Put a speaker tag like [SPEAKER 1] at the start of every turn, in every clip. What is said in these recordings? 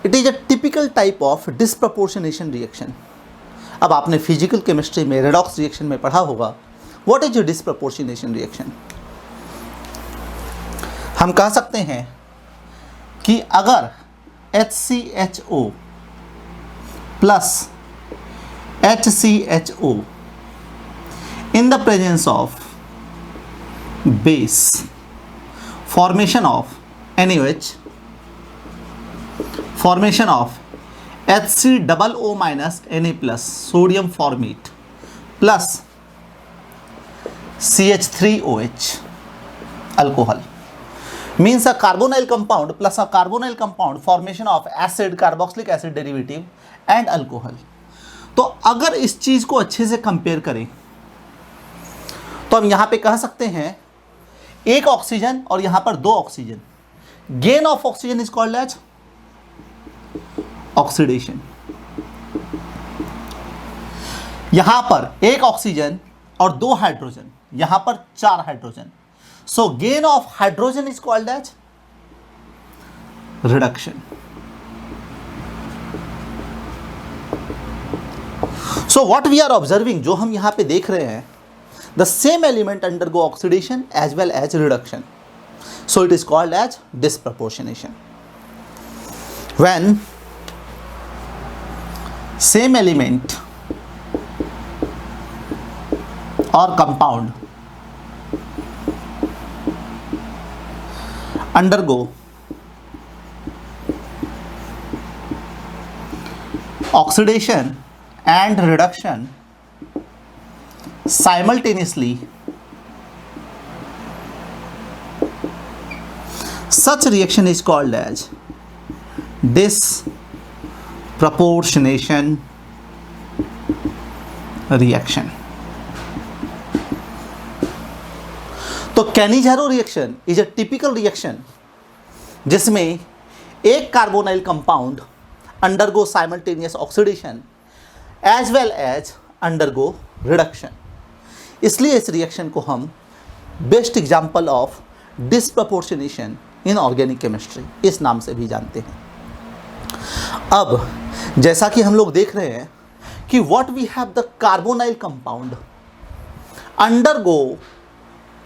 [SPEAKER 1] It is a typical type of disproportionation reaction. अब आपने physical chemistry में redox reaction में पढ़ा होगा, what is a disproportionation reaction. हम कह सकते हैं कि अगर HCHO plus HCHO in the presence of base, formation of NaOH, formation of HCOO minus Na plus sodium formate plus CH3OH alcohol means a carbonyl compound plus a carbonyl compound formation of acid, carboxylic acid derivative and alcohol। तो अगर इस चीज को अच्छे से compare करें तो हम यहां पे कह सकते हैं एक ऑक्सीजन और यहां पर दो oxygen, gain of oxygen is called as oxidation. यहां पर एक ऑक्सीजन और दो हाइड्रोजन, यहां पर चार hydrogen, so gain of hydrogen is called as reduction. So what we are observing, जो हम यहां पे देख रहे हैं, the same element undergo oxidation as well as reduction, so it is called as disproportionation। when same element or compound undergo oxidation and reduction simultaneously, such reaction is called as disproportionation reaction। तो Cannizzaro reaction is a typical reaction जिसमें एक carbonyl compound undergo simultaneous oxidation as well as undergo reduction. इसलिए इस reaction को हम best example of disproportionation in organic chemistry इस नाम से भी जानते हैं। अब जैसा कि हम लोग देख रहे हैं कि what we have the carbonyl compound undergo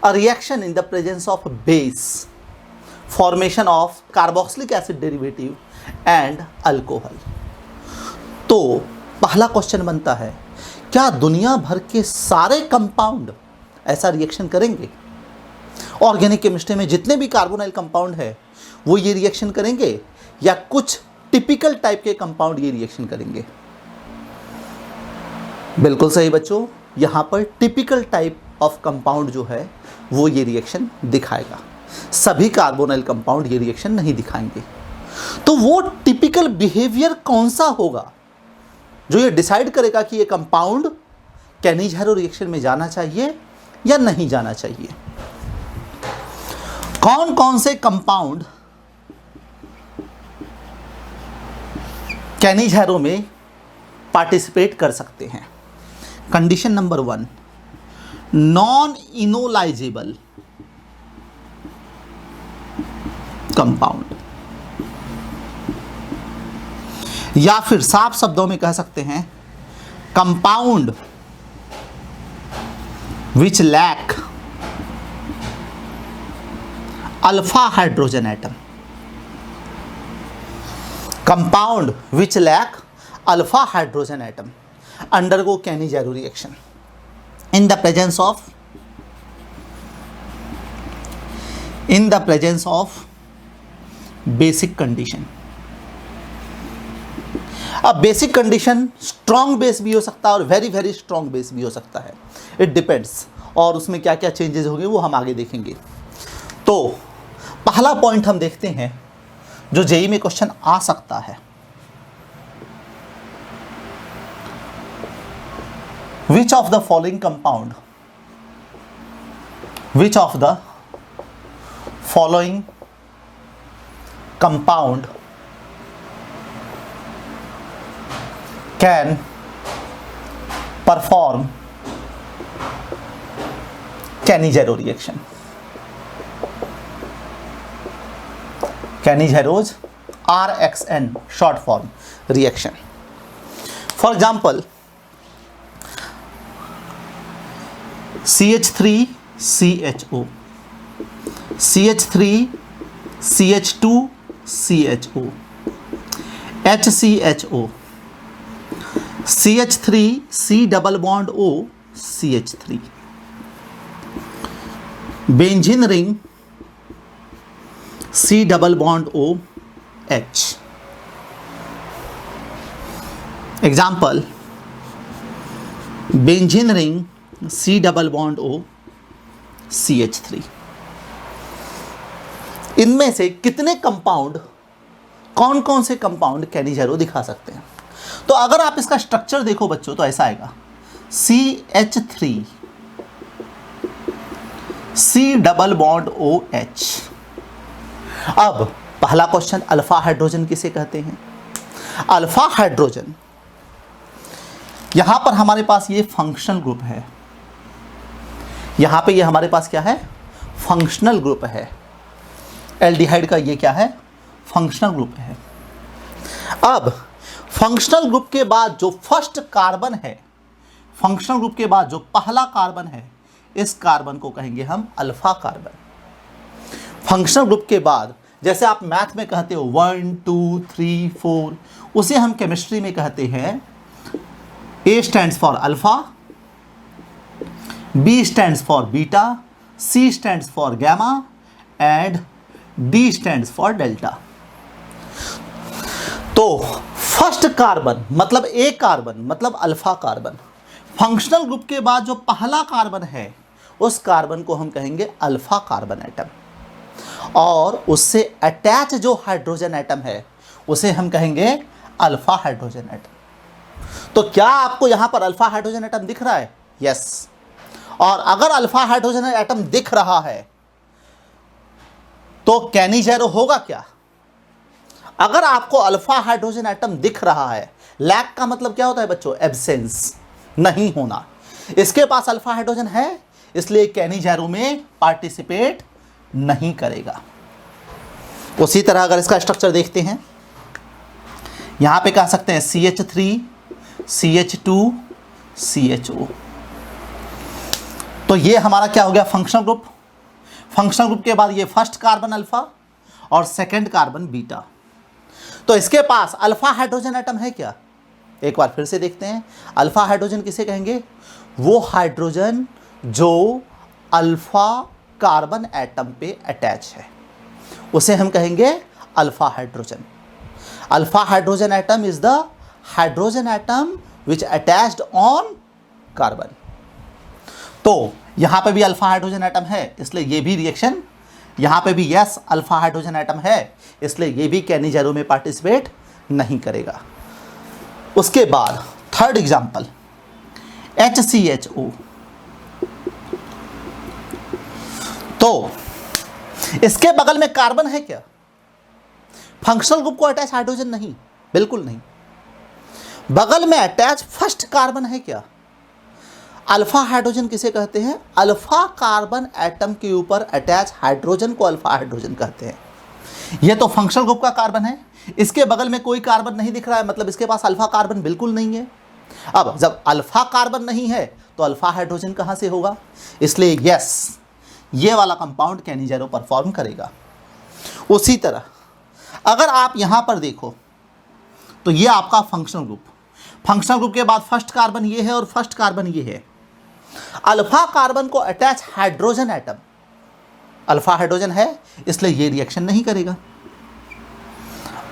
[SPEAKER 1] a reaction in the presence of base, formation of carboxylic acid derivative and alcohol. तो पहला क्वेश्चन बनता है, क्या दुनिया भर के सारे कंपाउंड ऐसा रिएक्शन करेंगे? ऑर्गेनिक केमिस्ट्री में जितने भी कार्बोनाइल कंपाउंड है वो ये रिएक्शन करेंगे या कुछ टिपिकल टाइप के कंपाउंड ये रिएक्शन करेंगे? बिल्कुल सही बच्चों, यहाँ पर टिपिकल टाइप ऑफ कंपाउंड जो है वो ये रिएक्शन दिखाएगा। सभी कार्बोनाइल कंपाउंड ये रिएक्शन नहीं दिखाएंगे। तो वो टिपिकल बिहेवियर कौन सा होगा जो ये डिसाइड करेगा कि ये कंपाउंड कैनिज़ेरो रिएक्शन में जाना चाहिए या नहीं जाना चाहिए? कौन कौन से कंपाउंड कैनिज़ेरो में पार्टिसिपेट कर सकते हैं? Condition number 1, non enolizable compound, या फिर साफ शब्दों में कह सकते हैं compound which lack alpha hydrogen atom. Compound which lack alpha hydrogen atom undergo Cannizzaro reaction in the presence of basic condition। अब बेसिक कंडीशन स्ट्रॉन्ग बेस भी हो सकता है और वेरी वेरी स्ट्रॉन्ग बेस भी हो सकता है, इट डिपेंड्स, और उसमें क्या क्या चेंजेस होंगे वो हम आगे देखेंगे। तो पहला पॉइंट हम देखते हैं जो जेईई में क्वेश्चन आ सकता है, which of the following compound can perform Cannizzaro reaction? Cannizzaro's RXN short form reaction. For example, CH3CHO, CH3CH2CHO, HCHO, CH3C double bond O CH3, benzene ring C double bond O H. Example, benzene ring C double bond O CH3. इनमें से कितने compound, कौन कौन से compound Cannizzaro दिखा सकते हैं? तो अगर आप इसका स्ट्रक्चर देखो बच्चों तो ऐसा आएगा, CH3 C double bond OH. अब पहला क्वेश्चन, अल्फा हाइड्रोजन किसे कहते हैं? अल्फा हाइड्रोजन, यहां पर हमारे पास ये फंक्शनल ग्रुप है, यहां पे ये हमारे पास क्या है? फंक्शनल ग्रुप है. एल्डिहाइड का ये क्या है? फंक्शनल ग्रुप है. अब फंक्शनल ग्रुप के बाद जो फर्स्ट कार्बन है, फंक्शनल ग्रुप के बाद जो पहला कार्बन है, इस कार्बन को कहेंगे हम अल्फा कार्बन. फंक्शनल ग्रुप के बाद जैसे आप मैथ में कहते हो 1 2 3 4, उसे हम केमिस्ट्री में कहते हैं A stands for alpha, B stands for beta, C stands for gamma and D stands for delta. तो फर्स्ट कार्बन मतलब A कार्बन मतलब अल्फा कार्बन. फंक्शनल ग्रुप के बाद जो पहला कार्बन है, उस कार्बन को हम कहेंगे अल्फा कार्बन एटम, और उससे अटैच जो हाइड्रोजन एटम है उसे हम कहेंगे अल्फा हाइड्रोजन एटम. तो क्या आपको यहां पर अल्फा हाइड्रोजन एटम दिख रहा है? यस. और अगर अल्फा हाइड्रोजन एटम दिख रहा है तो कैनिजेरो होगा क्या? अगर आपको अल्फा हाइड्रोजन एटम दिख रहा है, लैक का मतलब क्या होता है बच्चों? एब्सेंस, नहीं होना. इसके पास अल्फा हाइड्रोजन है, इसलिए कैनिजेरो में पार्टिसिपेट नहीं करेगा. उसी तरह अगर इसका स्ट्रक्चर देखते हैं, यहां पे कह सकते हैं CH3 CH2 CHO. तो ये हमारा क्या हो गया? Functional group. फंक्शनल ग्रुप के बाद ये फर्स्ट कार्बन अल्फा और सेकंड कार्बन बीटा. तो इसके पास अल्फा हाइड्रोजन एटम है क्या? एक बार फिर से देखते हैं. अल्फा हाइड्रोजन किसे कहेंगे? वो हाइड्रोजन जो अल्फा कार्बन एटम पे अटैच है, उसे हम कहेंगे alpha hydrogen. Alpha hydrogen atom is the hydrogen atom which attached on carbon. तो यहां पे भी अल्फा हाइड्रोजन एटम है, इसलिए ये भी रिएक्शन, यहां पे भी यस अल्फा हाइड्रोजन एटम है, इसलिए ये भी कैनिजेरो में पार्टिसिपेट नहीं करेगा. उसके बाद थर्ड एग्जांपल HCHO. तो इसके बगल में कार्बन है क्या? फंक्शनल ग्रुप को अटैच हाइड्रोजन नहीं, बिल्कुल नहीं. बगल में अटैच फर्स्ट कार्बन है क्या? अल्फा हाइड्रोजन किसे कहते हैं? अल्फा कार्बन एटम के ऊपर अटैच हाइड्रोजन को अल्फा हाइड्रोजन कहते हैं. यह तो फंक्शनल ग्रुप का कार्बन है, इसके बगल में कोई कार्बन नहीं दिख रहा है, मतलब इसके पास अल्फा कार्बन बिल्कुल नहीं है. अब जब अल्फा कार्बन नहीं है तो अल्फा हाइड्रोजन कहां से होगा? इसलिए यस, ये वाला कंपाउंड कैनिजेरो परफॉर्म करेगा. उसी तरह अगर आप यहां पर देखो तो ये आपका फंक्शनल ग्रुप. फंक्शनल ग्रुप के बाद फर्स्ट कार्बन ये है और फर्स्ट कार्बन ये है. अल्फा कार्बन को attach hydrogen atom, alpha hydrogen है, इसलिए ये रिएक्शन नहीं करेगा.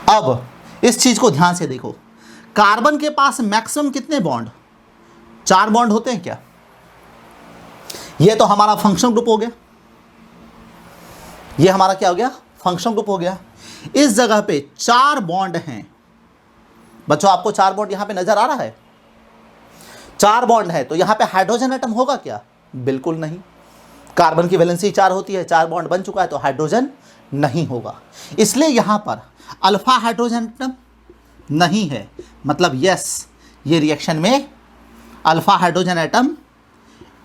[SPEAKER 1] अब इस चीज को ध्यान से देखो, कार्बन के पास मैक्सिमम कितने बॉन्ड? 4 बॉन्ड होते हैं क्या? ये तो हमारा फंक्शनल ग्रुप हो गया, ये हमारा क्या हो गया? फंक्शनल ग्रुप हो गया. इस जगह पे 4 बॉन्ड हैं बच्चों. आपको 4 बॉन्ड यहां पे नजर आ रहा है? 4 बॉन्ड है, तो यहां पे हाइड्रोजन एटम होगा क्या? बिल्कुल नहीं. कार्बन की वैलेंसी 4 होती है, 4 बॉन्ड बन चुका है, तो हाइड्रोजन नहीं होगा. इसलिए यहां पर अल्फा हाइड्रोजन एटम नहीं है, मतलब यस, ये रिएक्शन में अल्फा हाइड्रोजन एटम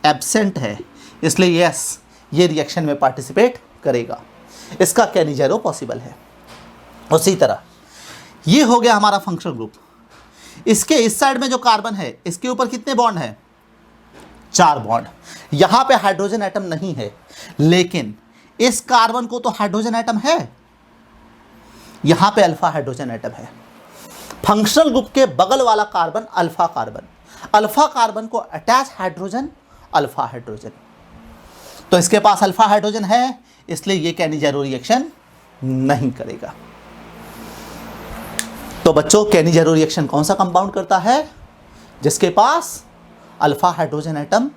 [SPEAKER 1] एब्सेंट है, इसलिए यस, ये रिएक्शन में पार्टिसिपेट करेगा. इसका कैनिजेरो पॉसिबल है. उसी तरह ये हो गया हमारा फंक्शनल ग्रुप। इसके इस साइड में जो कार्बन है इसके ऊपर कितने बॉन्ड है? 4 बॉन्ड। यहां पे हाइड्रोजन एटम नहीं है, लेकिन इस कार्बन को तो हाइड्रोजन एटम है, यहां पे अल्फा हाइड्रोजन एटम है। फंक्शनल ग्रुप के बगल वाला carbon alpha carbon, alpha carbon को अटैच हाइड्रोजन अल्फा हाइड्रोजन। तो इसके पास अल्फा हाइड्रोजन है, इसलिए ये कैनिजेरो रिएक्शन नहीं करेगा। तो बच्चों, कैनिजेरो रिएक्शन कौन सा कंपाउंड करता है? जिसके पास अल्फा हाइड्रोजन एटम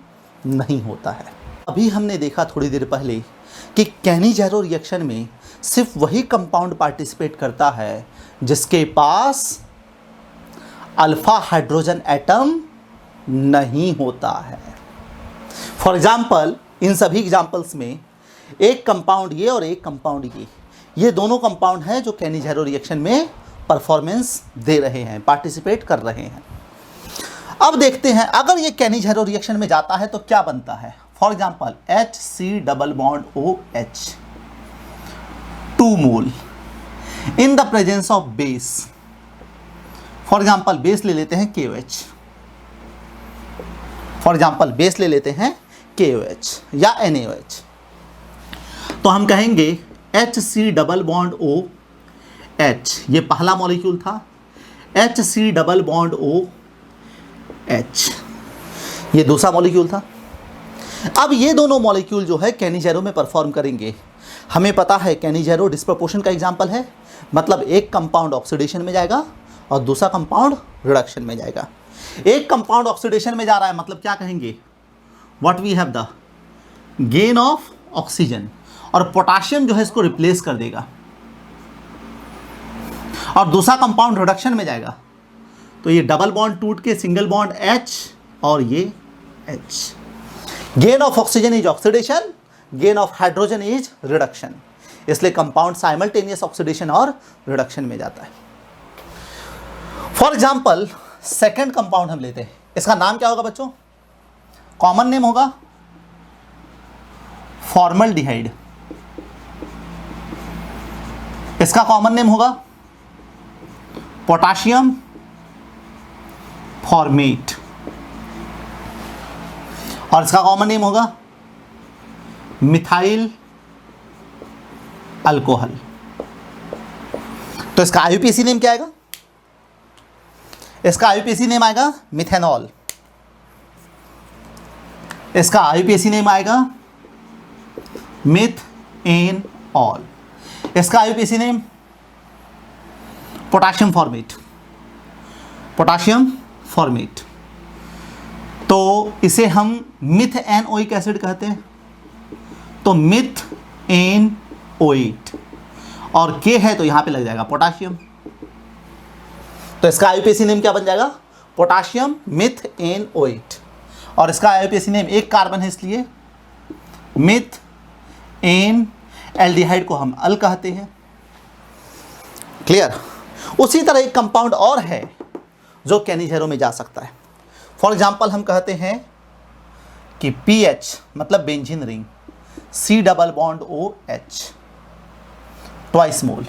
[SPEAKER 1] नहीं होता है। अभी हमने देखा थोड़ी देर पहले कि कैनिजेरो रिएक्शन में सिर्फ वही कंपाउंड पार्टिसिपेट करता है जिसके पास अल्फा हाइड्रोजन एटम नहीं होता है। फॉर एग्जाम्पल, इन सभी एग्जाम्पल्स में एक कंपाउंड ये और एक कंपाउंड ये दोनों कंपाउंड हैं जो कैनिजेरो रिएक्शन में परफॉर्मेंस दे रहे हैं, पार्टिसिपेट कर रहे हैं। अब देखते हैं अगर ये कैनिजेरो रिएक्शन में जाता है तो क्या बनता है। For example, HC+OH 2 mole in the presence of base. For example base ले लेते हैं KOH, फॉर एग्जाम्पल बेस ले लेते हैं KOH या NaOH। तो हम कहेंगे HC+OH, ये पहला मॉलिक्यूल था, HC+OH, ये दूसरा मॉलिक्यूल था। अब ये दोनों मॉलिक्यूल जो है कैनिजेरो में परफॉर्म करेंगे। हमें पता है कैनिजेरो डिस्प्रपोर्शन का एग्जांपल है, मतलब एक कंपाउंड ऑक्सीडेशन में जाएगा और दूसरा कंपाउंड रिडक्शन में जाएगा। एक कंपाउंड ऑक्सीडेशन में जा रहा है, मतलब क्या कहेंगे, what we have the gain of oxygen, और पोटाशियम जो है इसको रिप्लेस कर देगा। और दूसरा कंपाउंड रिडक्शन में जाएगा, तो ये डबल बॉन्ड टूट के सिंगल बॉन्ड H और ये H। Gain of oxygen is oxidation, gain of hydrogen is reduction, इसलिए कंपाउंड साइमल्टेनियस ऑक्सीडेशन और रिडक्शन में जाता है। फॉर एग्जाम्पल, सेकेंड कंपाउंड हम लेते हैं, इसका नाम क्या होगा बच्चों? कॉमन नेम होगा फॉर्मल्डिहाइड, इसका कॉमन नेम होगा पोटाशियम फॉर्मेट, और इसका कॉमन नेम होगा मिथाइल अल्कोहल। तो इसका आईयूपीएसी नेम क्या आएगा? इसका आईयूपीएसी नेम आएगा मिथेनॉल, इसका आईयूपीएसी नेम आएगा मिथेनॉल, इसका IUPAC name potassium format, potassium format. तो इसे हम मिथएनओइक एसिड कहते हैं, तो मिथएनओएट, और K है तो यहां पे लग जाएगा पोटाशियम। तो इसका आईयूपीएसी नेम क्या बन जाएगा? पोटाशियम मिथएनओएट, और इसका आईयूपीएसी नेम एक कार्बन है इसलिए मिथएन एल्डिहाइड को हम अल कहते हैं। क्लियर? उसी तरह एक कंपाउंड और है जो कैनिजेरो में जा सकता है। फॉर एग्जाम्पल, हम कहते हैं कि PH मतलब benzene ring, C+OH twice mole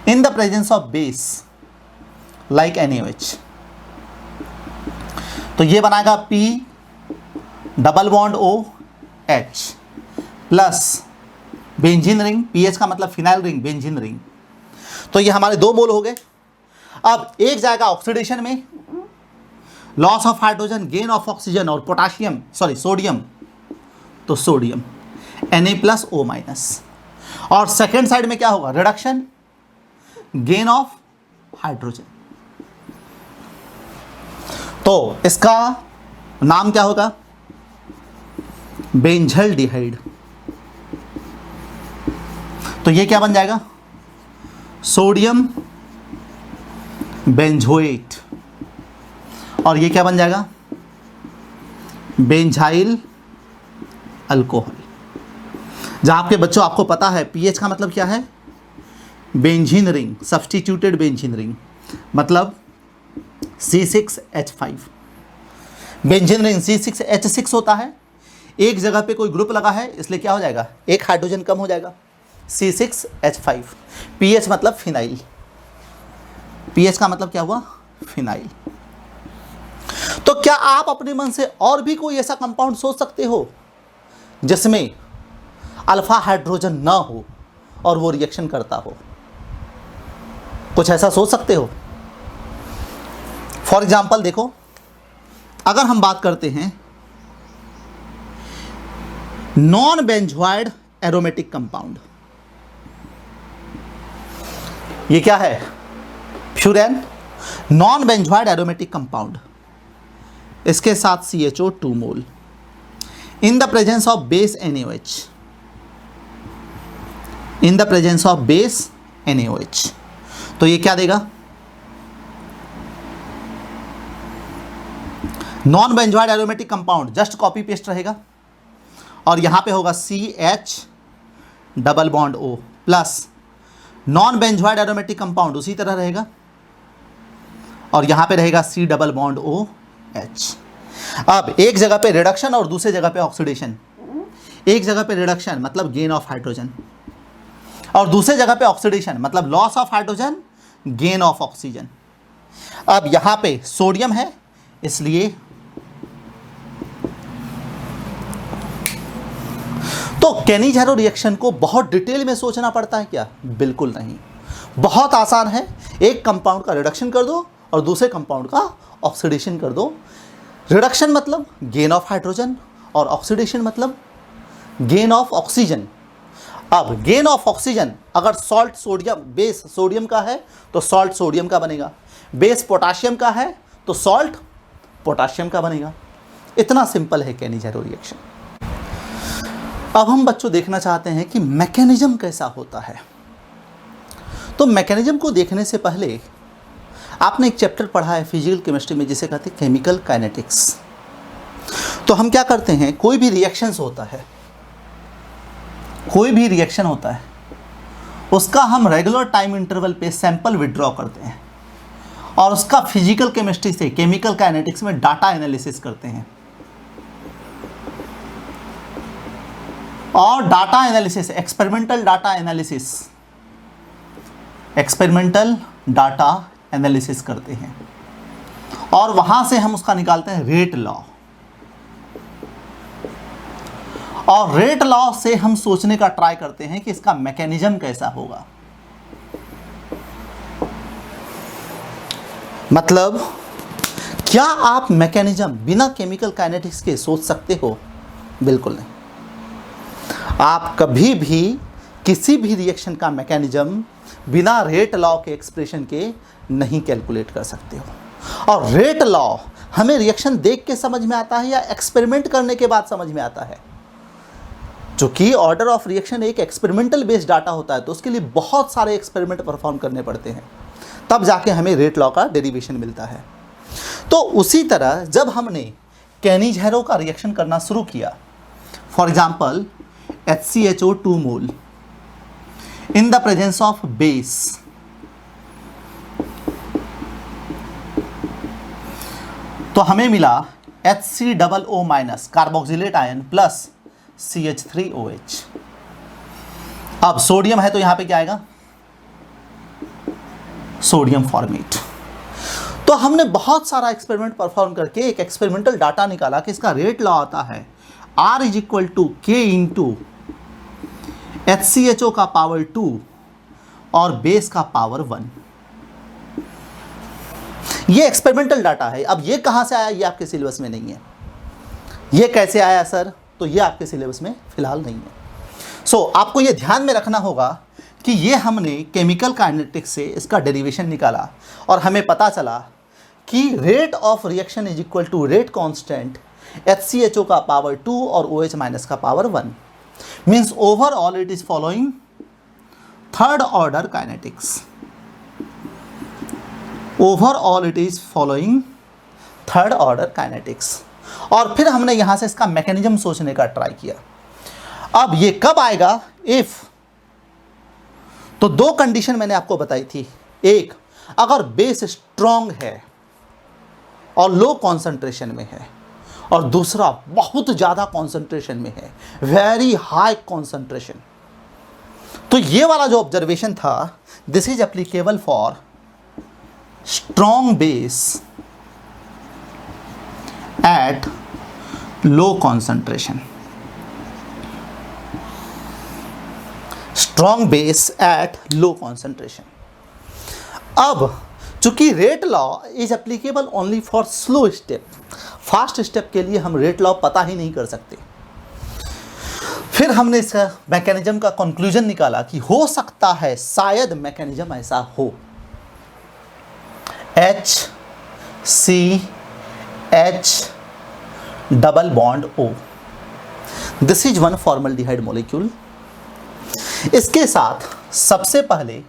[SPEAKER 1] in the presence of base like NaOH। तो ये बनाएगा P+OH plus benzene ring, PH का मतलब फिनाइल रिंग, बेंजीन रिंग। तो ये हमारे 2 मोल हो गए। अब एक जाएगा ऑक्सीडेशन में, loss of hydrogen, gain of oxygen, और पोटाशियम सोडियम, तो सोडियम Na+O-। और सेकेंड साइड में क्या होगा? Reduction, gain of hydrogen. तो इसका नाम क्या होगा? बेंजल्डिहाइड। तो ये क्या बन जाएगा? सोडियम बेंजोएट, और ये क्या बन जाएगा? Benzyl alcohol. जहां आपके बच्चों आपको पता है पीएच का मतलब क्या है? Benzene ring, substituted benzene ring, मतलब C6H5। बेंजीन रिंग C6H6 होता है, एक जगह पे कोई ग्रुप लगा है इसलिए क्या हो जाएगा? एक हाइड्रोजन कम हो जाएगा, C6H5। पीएच मतलब फिनाइल। पीएच का मतलब क्या हुआ, फिनाइल। तो क्या आप अपने मन से और भी कोई ऐसा कंपाउंड सोच सकते हो जिसमें अल्फा हाइड्रोजन ना हो और वो रिएक्शन करता हो? कुछ ऐसा सोच सकते हो? फॉर एग्जाम्पल देखो, अगर हम बात करते हैं नॉन बेंजोइड एरोमेटिक कंपाउंड, ये क्या है, furan, non benzoid aromatic compound, इसके साथ CHO 2 mole in the presence of base NaOH, in the presence of base NaOH, तो ये क्या देगा, non benzoid aromatic compound, just copy paste रहेगा और यहां पे होगा CH double bond O plus non benzoid aromatic compound उसी तरह रहेगा और यहां पे रहेगा C डबल बॉन्ड OH। अब एक जगह पे रिडक्शन और दूसरे जगह पे ऑक्सीडेशन, एक जगह पे रिडक्शन मतलब गेन ऑफ हाइड्रोजन और दूसरे जगह पे ऑक्सीडेशन मतलब loss of hydrogen, gain of oxygen. अब यहां पे सोडियम है इसलिए, तो केनी-झारो रिएक्शन को बहुत डिटेल में सोचना पड़ता है क्या? बिल्कुल नहीं, बहुत आसान है। एक कंपाउंड का रिडक्शन कर दो और दूसरे कंपाउंड का ऑक्सीडेशन कर दो। रिडक्शन मतलब गेन ऑफ हाइड्रोजन और ऑक्सीडेशन मतलब गेन ऑफ ऑक्सीजन। अब गेन ऑफ ऑक्सीजन अगर सॉल्ट सोडियम, बेस सोडियम का है तो सॉल्ट सोडियम का बनेगा, बेस पोटाशियम का है तो सॉल्ट पोटाशियम का बनेगा। इतना सिंपल है केनी-झारो रिएक्शन। अब हम बच्चों देखना चाहते हैं कि मैकेनिज्म कैसा होता है। तो मैकेनिज्म को देखने से पहले आपने एक चैप्टर पढ़ा है फिजिकल केमिस्ट्री में जिसे कहते हैं केमिकल काइनेटिक्स। तो हम क्या करते हैं, कोई भी रिएक्शंस होता है, कोई भी रिएक्शन होता है उसका हम रेगुलर टाइम इंटरवल पे सैंपल विड्रॉ करते हैं और उसका फिजिकल केमिस्ट्री से केमिकल काइनेटिक्स में डाटा एनालिसिस करते हैं। और data analysis, experimental data analysis, experimental data analysis करते हैं और वहां से हम उसका निकालते हैं रेट लॉ। और रेट लॉ से हम सोचने का ट्राई करते हैं कि इसका मैकेनिज्म कैसा होगा। मतलब क्या आप मैकेनिज्म बिना केमिकल काइनेटिक्स के सोच सकते हो? बिल्कुल नहीं। आप कभी भी किसी भी रिएक्शन का मैकेनिज्म बिना रेट लॉ के एक्सप्रेशन के नहीं कैलकुलेट कर सकते हो। और रेट लॉ हमें रिएक्शन देख के समझ में आता है या एक्सपेरिमेंट करने के बाद समझ में आता है? चूंकि ऑर्डर ऑफ रिएक्शन एक एक्सपेरिमेंटल बेस्ड डाटा होता है तो उसके लिए बहुत सारे एक्सपेरिमेंट परफॉर्म करने पड़ते हैं, तब जाके हमें रेट लॉ का डेरिवेशन मिलता है। तो उसी तरह जब हमने केनी-झारो का रिएक्शन करना शुरू किया, for example HCHO 2 mole in the presence of base, तो हमें मिला HCOO minus carboxylate ion plus CH3OH। अब सोडियम है तो यहां पे क्या आएगा, सोडियम फॉर्मेट। तो हमने बहुत सारा एक्सपेरिमेंट परफॉर्म करके एक एक्सपेरिमेंटल डाटा निकाला कि इसका रेट लॉ आता है R is equal to K into HCHO का पावर 2 और बेस का पावर 1। ये एक्सपेरिमेंटल डाटा है। अब ये कहां से आया, ये आपके सिलेबस में नहीं है। ये कैसे आया सर, तो ये आपके सिलेबस में फिलहाल नहीं है। सो आपको ये ध्यान में रखना होगा कि ये हमने केमिकल काइनेटिक्स से इसका डेरिवेशन निकाला और हमें पता चला कि rate of reaction is equal to rate constant HCHO का पावर 2 और OH माइनस का power 1। Means overall it is following third order kinetics. Overall it is following third order kinetics. और फिर हमने यहां से इसका मैकेनिज्म सोचने का ट्राई किया। अब ये कब आएगा, इफ, तो दो कंडीशन मैंने आपको बताई थी। एक, अगर बेस स्ट्रॉन्ग है और लो कॉन्सेंट्रेशन में है, और दूसरा बहुत ज़्यादा कॉन्सेंट्रेशन में है, वेरी हाई कॉन्सेंट्रेशन। तो ये वाला जो ऑब्जर्वेशन था, this is applicable for strong base at low concentration. Strong base at low concentration. अब चूंकि rate law is applicable only for slow step, fast step के लिए हम रेट लॉ पता ही नहीं कर सकते। फिर हमने इस मैकेनिज्म का कंक्लूजन निकाला कि हो सकता है शायद मैकेनिज्म ऐसा हो, H C H double bond O, this is one formaldehyde molecule. इसके साथ सबसे पहले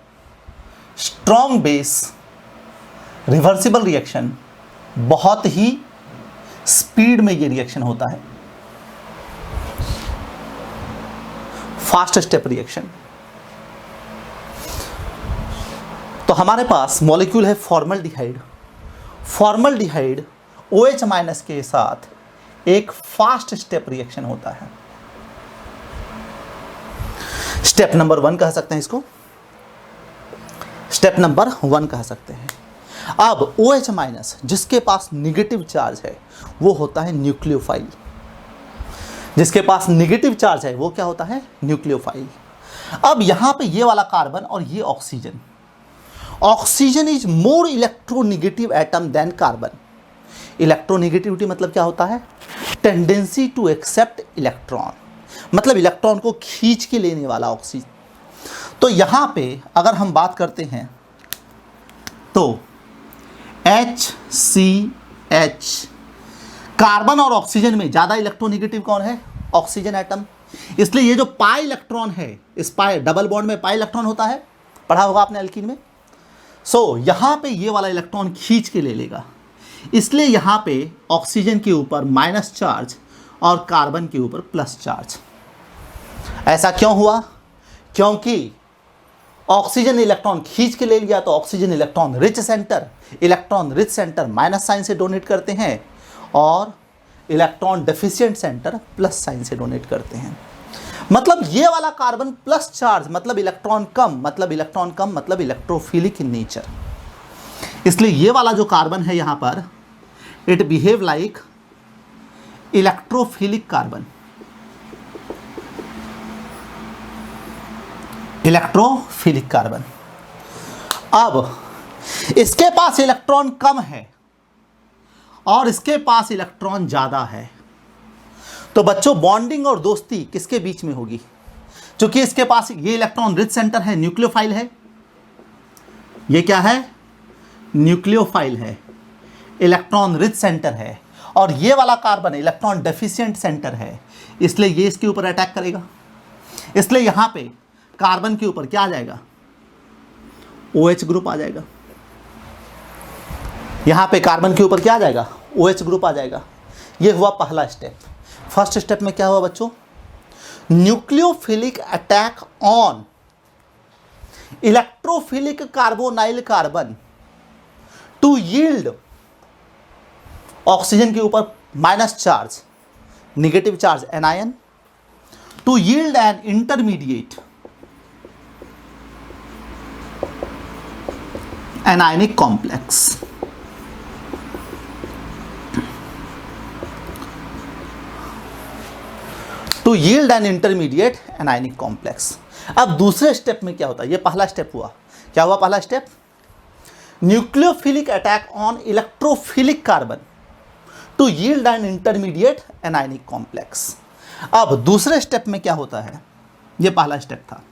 [SPEAKER 1] स्ट्रॉन्ग बेस रिवर्सिबल रिएक्शन, बहुत ही स्पीड में ये रिएक्शन होता है, फास्ट स्टेप रिएक्शन। तो हमारे पास मॉलिक्यूल है फॉर्मल्डिहाइड। फॉर्मल्डिहाइड OH माइनस के साथ एक फास्ट स्टेप रिएक्शन होता है। स्टेप नंबर 1 कह सकते हैं इसको, स्टेप नंबर 1 कह सकते हैं। अब OH माइनस जिसके पास निगेटिव चार्ज है वो होता है न्यूक्लियोफाइल। जिसके पास निगेटिव चार्ज है वो क्या होता है? न्यूक्लियोफाइल। अब यहां पे ये वाला कार्बन और ये oxygen, oxygen is more electronegative atom than carbon. Electronegativity मतलब क्या होता है? टेंडेंसी टू एक्सेप्ट इलेक्ट्रॉन, मतलब इलेक्ट्रॉन को खींच के लेने वाला ऑक्सीजन। तो यहां पे अगर हम बात करते हैं तो HCH, कार्बन और ऑक्सीजन में ज्यादा इलेक्ट्रोनेगेटिव कौन है? Oxygen atom. इसलिए ये जो पाई इलेक्ट्रॉन है, इस पाई डबल बॉन्ड में पाई इलेक्ट्रॉन होता है, पढ़ा होगा आपने एल्कीन में। सो यहां पे ये वाला इलेक्ट्रॉन खींच के ले लेगा, इसलिए यहां पे ऑक्सीजन के ऊपर माइनस चार्ज और कार्बन के ऊपर प्लस चार्ज। ऐसा क्यों हुआ? क्योंकि ऑक्सीजन इलेक्ट्रॉन खींच के ले लिया तो oxygen electron rich centre minus sign से डोनेट करते हैं और electron deficient centre plus sign से डोनेट करते हैं। मतलब ये वाला कार्बन प्लस चार्ज मतलब इलेक्ट्रॉन कम, मतलब इलेक्ट्रोफिलिक इन नेचर। इसलिए ये वाला जो कार्बन है यहां पर, it behave like electrophilic carbon, electrophilic carbon. अब इसके पास इलेक्ट्रॉन कम है और इसके पास इलेक्ट्रॉन ज्यादा है, तो बच्चों बॉन्डिंग और दोस्ती किसके बीच में होगी? क्योंकि इसके पास ये इलेक्ट्रॉन रिच सेंटर है, न्यूक्लियोफाइल है, ये क्या है? न्यूक्लियोफाइल है, इलेक्ट्रॉन रिच सेंटर है, और ये वाला कार्बन इलेक्ट्रॉन डेफिशिएंट सेंटर है, इसलिए ये इसके ऊपर अटैक करेगा। इसलिए यहां पे कार्बन के ऊपर क्या आ जाएगा? OH ग्रुप आ जाएगा। यहां पे कार्बन के ऊपर क्या आ जाएगा? OH ग्रुप आ जाएगा। ये हुआ पहला स्टेप। फर्स्ट स्टेप में क्या हुआ बच्चों? Nucleophilic attack on electrophilic carbonyl carbon to yield oxygen के ऊपर minus charge, negative charge anion, to yield an intermediate anionic complex. To yield an intermediate anionic complex. अब दूसरे स्टेप में क्या होता है? ये पहला स्टेप हुआ। क्या हुआ पहला step? Nucleophilic attack on electrophilic carbon to yield an intermediate anionic complex. अब दूसरे स्टेप में क्या होता है? ये पहला स्टेप था।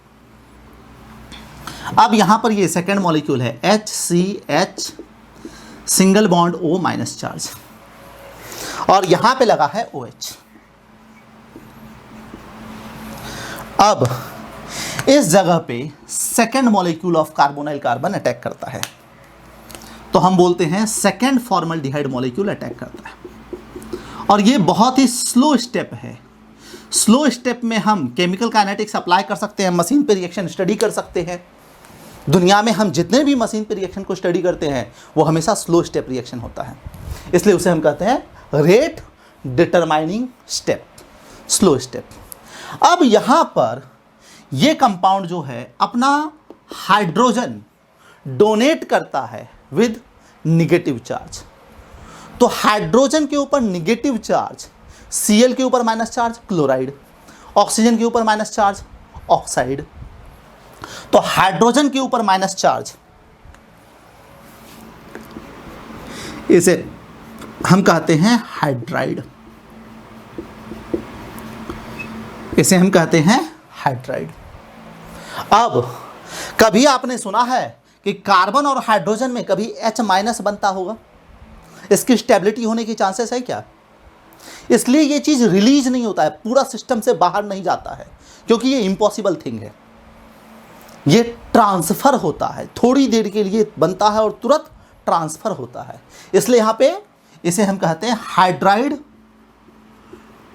[SPEAKER 1] अब यहां पर ये सेकेंड मॉलिक्यूल है HCH single bond O minus charge, और यहां पे लगा है OH। अब इस जगह पे second molecule of carbonyl carbon attack करता है, तो हम बोलते हैं सेकेंड फॉर्मल्डिहाइड मॉलिक्यूल अटैक करता है। और ये बहुत ही स्लो स्टेप है। स्लो स्टेप में हम केमिकल काइनेटिक्स अप्लाई कर सकते हैं, मशीन पे रिएक्शन स्टडी कर सकते हैं। दुनिया में हम जितने भी मशीन पे रिएक्शन को स्टडी करते हैं वो हमेशा स्लो स्टेप रिएक्शन होता है, इसलिए उसे हम कहते हैं rate determining step, slow step. अब यहाँ पर ये कंपाउंड जो है अपना हाइड्रोजन डोनेट करता है विद निगेटिव चार्ज। तो हाइड्रोजन के ऊपर निगेटिव चार्ज, Cl के ऊपर माइनस चार्ज क्लोराइड, ऑक्सीजन के ऊपर माइनस चार्ज ऑक्साइड। तो हाइड्रोजन के ऊपर माइनस चार्ज, इसे हम कहते हैं हाइड्राइड, इसे हम कहते हैं हाइड्राइड। अब कभी आपने सुना है कि कार्बन और हाइड्रोजन में कभी H- बनता होगा? इसकी स्टेबिलिटी होने की चांसेस है क्या? इसलिए ये चीज़ रिलीज नहीं होता है, पूरा सिस्टम से बाहर नहीं जाता है, क्योंकि ये इम्पॉसिबल थिंग है। ये ट्रांसफ़र होता है, थोड़ी देर के लिए बनता है और तुरंत ट्रांसफ़र होता है। इसलिए यहाँ पे इसे हम कहते हैं हाइड्राइड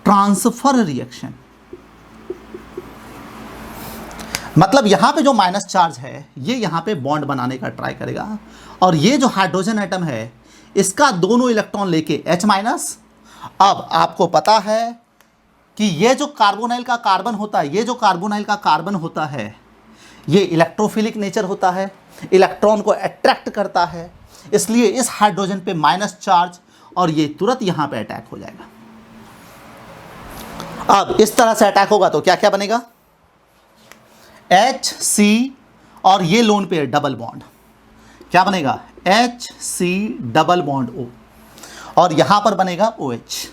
[SPEAKER 1] ट्रांसफ़र रिएक्शन। मतलब यहाँ पे जो माइनस चार्ज है ये यहाँ पे बॉन्ड बनाने का ट्राई करेगा, और ये जो हाइड्रोजन एटम है इसका दोनों इलेक्ट्रॉन लेके H-। अब आपको पता है कि ये जो कार्बोनाइल का कार्बन होता है, ये जो कार्बोनाइल का कार्बन होता है ये इलेक्ट्रोफिलिक नेचर होता है, इलेक्ट्रॉन को अट्रैक्ट करता है। इसलिए इस हाइड्रोजन पे माइनस चार्ज और ये तुरंत यहाँ पे अटैक हो जाएगा। अब इस तरह से अटैक होगा तो क्या क्या बनेगा? HC और ये लोन पेयर डबल बॉन्ड, क्या बनेगा? HC डबल बॉन्ड O, और यहां पर बनेगा OH,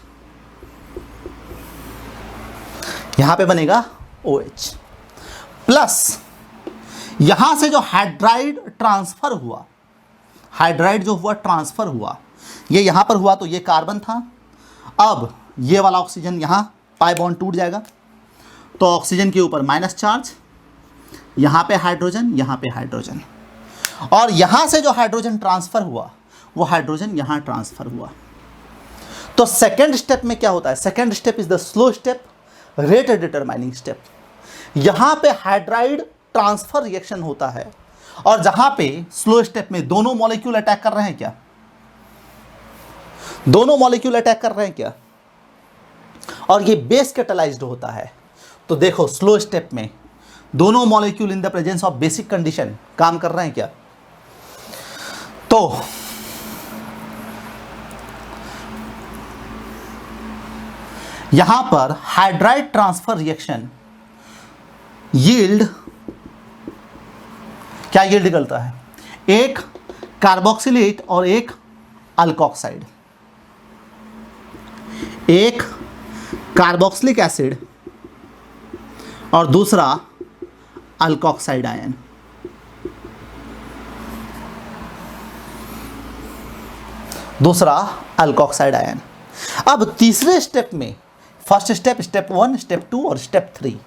[SPEAKER 1] यहां पे बनेगा OH प्लस यहां से जो हाइड्राइड ट्रांसफर हुआ, हाइड्राइड जो हुआ ट्रांसफर हुआ, ये यहां पर हुआ तो ये कार्बन था। अब ये वाला ऑक्सीजन यहां पाई बॉन्ड टूट जाएगा, तो ऑक्सीजन के ऊपर माइनस चार्ज, यहाँ पे हाइड्रोजन, यहाँ पे हाइड्रोजन, और यहाँ से जो हाइड्रोजन ट्रांसफ़र हुआ वो हाइड्रोजन यहाँ ट्रांसफ़र हुआ। तो सेकेंड स्टेप में क्या होता है? Second step is the slow step, rate determining step. यहाँ पे हाइड्राइड ट्रांसफ़र रिएक्शन होता है, और जहाँ पे स्लो स्टेप में दोनों मॉलिक्यूल अटैक कर रहे हैं क्या? दोनों मॉलिक्यूल अटैक कर रहे हैं क्या? और ये बेस कैटालाइज्ड होता है। तो देखो स्लो स्टेप में दोनों molecule in the presence of basic condition काम कर रहे हैं क्या? तो यहां पर हाइड्राइड ट्रांसफर रिएक्शन यील्ड, क्या यील्ड निकलता है? एक कार्बोक्सिलेट और एक अल्कोक्साइड, एक कार्बोक्सिलिक एसिड और दूसरा अल्कोक्साइड आयन। दूसरा अल्कोक्साइड आयन। अब तीसरे स्टेप में, फर्स्ट स्टेप, स्टेप 1, स्टेप 2 और स्टेप 3,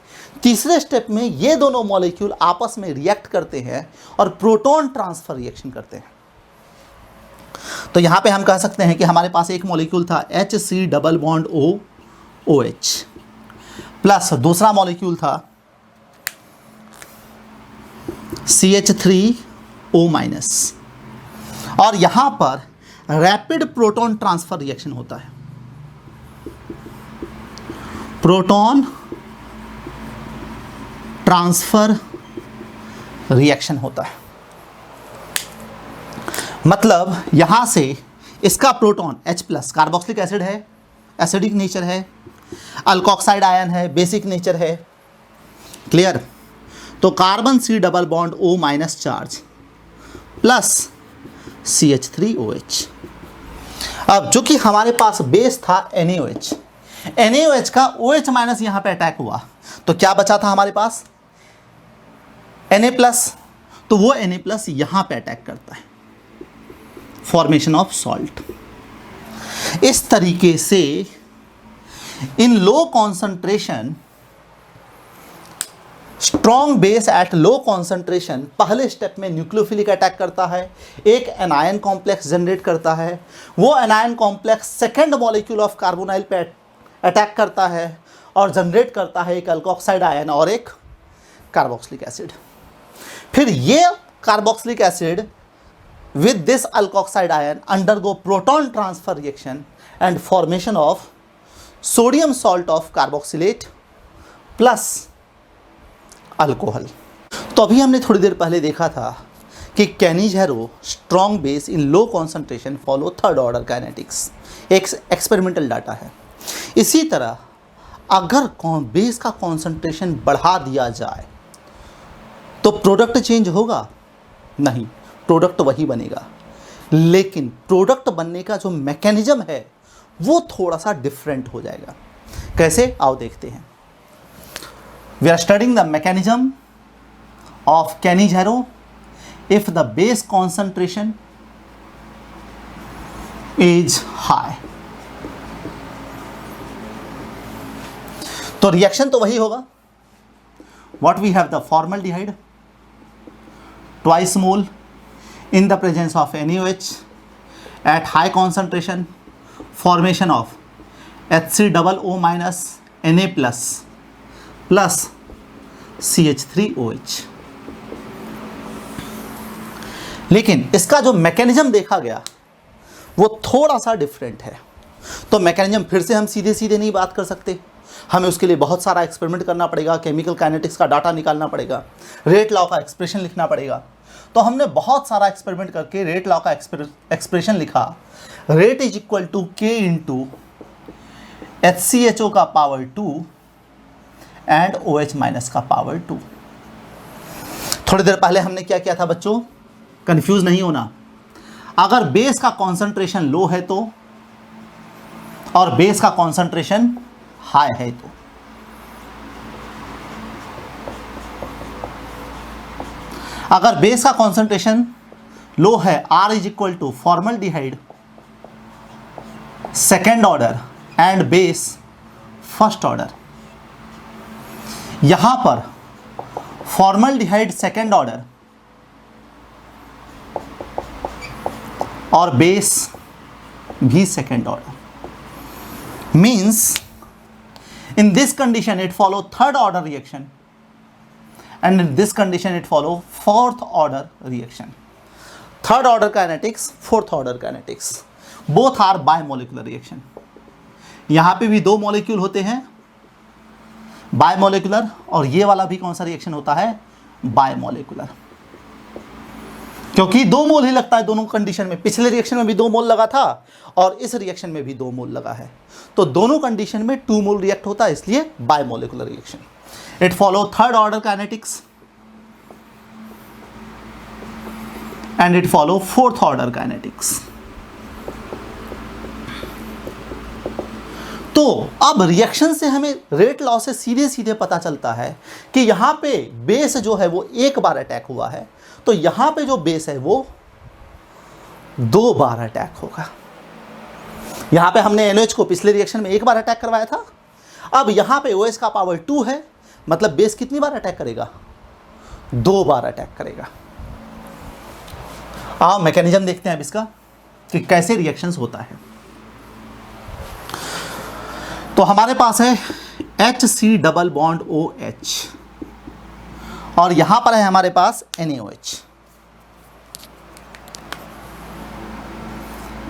[SPEAKER 1] तीसरे स्टेप में ये दोनों मॉलिक्यूल आपस में रिएक्ट करते हैं और प्रोटॉन ट्रांसफर रिएक्शन करते हैं। तो यहां पे हम कह सकते हैं कि हमारे पास एक मॉलिक्यूल था HC double bond O OH plus दूसरा मॉलिक्यूल था CH3O माइनस, और यहां पर रैपिड प्रोटॉन ट्रांसफर रिएक्शन होता है, प्रोटॉन ट्रांसफर रिएक्शन होता है। मतलब यहां से इसका proton H plus carboxylic acid है, एसिडिक नेचर है, अल्कोक्साइड आयन है, बेसिक नेचर है। क्लियर? तो carbon C double bond O minus charge plus CH3OH। अब जो कि हमारे पास बेस था NaOH, NaOH का OH माइनस यहाँ पे अटैक हुआ तो क्या बचा था हमारे पास? Na प्लस, तो वो Na प्लस यहाँ पे अटैक करता है, फॉर्मेशन ऑफ सॉल्ट। इस तरीके से in low concentration, strong base at low concentration पहले स्टेप में न्यूक्लियोफिलिक अटैक करता है, एक एनायन कॉम्प्लेक्स जनरेट करता है, वो anion complex second molecule of carbonyl पे अटैक करता है और जनरेट करता है एक अल्कोक्साइड आयन और एक कार्बोक्सिलिक एसिड। फिर ये carboxylic acid with this alkoxide ion undergo proton transfer reaction and formation of sodium salt of carboxylate plus alcohol। तो अभी हमने थोड़ी देर पहले देखा था कि कैनिज़ेरो strong base in low concentration follow third order kinetics, एक एक्सपेरिमेंटल डाटा है। इसी तरह अगर बेस का कॉन्सेंट्रेशन बढ़ा दिया जाए तो प्रोडक्ट चेंज होगा? नहीं, प्रोडक्ट वही बनेगा, लेकिन प्रोडक्ट बनने का जो मैकेनिज्म है वो थोड़ा सा डिफरेंट हो जाएगा। कैसे, आओ देखते हैं। We are studying the mechanism of Cannizzaro if the base concentration is high। तो रिएक्शन तो वही होगा। what we have the formaldehyde twice mole in the presence of NaOH at high concentration, formation of HCOO minus Na plus CH3OH। लेकिन इसका जो mechanism देखा गया वो थोड़ा सा डिफरेंट है। तो मैकेनिज्म फिर से हम सीधे सीधे नहीं बात कर सकते, हमें उसके लिए बहुत सारा एक्सपेरिमेंट करना पड़ेगा, केमिकल काइनेटिक्स का डाटा निकालना पड़ेगा, रेट लॉ का एक्सप्रेशन लिखना पड़ेगा। तो हमने बहुत सारा एक्सपेरिमेंट करके रेट लॉ का एक्सप्रेशन लिखा। रेट इज इक्वल टू के इंटू HCHO का पावर 2 एंड OH माइनस का पावर 2। थोड़ी देर पहले हमने क्या किया था बच्चों, कंफ्यूज नहीं होना। अगर बेस का कॉन्सेंट्रेशन लो है तो, और बेस का कॉन्सेंट्रेशन हाई है तो, अगर बेस का कॉन्सेंट्रेशन लो है, R is equal to formaldehyde second order and base first order. यहां पर फॉर्मल्डिहाइड सेकेंड ऑर्डर और बेस भी second order, means in this condition it follow third order reaction and in this condition it follow fourth order reaction। third order kinetics, fourth order kinetics, both are bimolecular reaction। यहाँ पे भी दो molecule होते हैं bimolecular, और ये वाला भी कौन सा रिएक्शन होता है, बायमोलिकुलर, क्योंकि 2 मोल ही लगता है दोनों कंडीशन में। पिछले रिएक्शन में भी 2 मोल लगा था और इस रिएक्शन में भी 2 मोल लगा है, तो दोनों कंडीशन में 2 मोल रिएक्ट होता है, इसलिए bimolecular reaction. It follow third order kinetics and it follow fourth order kinetics. तो अब रिएक्शन से हमें रेट लॉ से सीधे सीधे पता चलता है कि यहाँ पे बेस जो है वो एक बार अटैक हुआ है, तो यहाँ पे जो बेस है वो 2 बार अटैक होगा। यहाँ पे हमने NaOH को पिछले रिएक्शन में 1 बार अटैक करवाया था, अब यहाँ पे OH का पावर 2 है, मतलब बेस कितनी बार अटैक करेगा, 2 बार अटैक करेगा। आओ मैकेनिज्म देखते हैं अब इसका कि कैसे रिएक्शंस होता है। तो हमारे पास है HC डबल बॉन्ड OH और यहां पर है हमारे पास NaOH,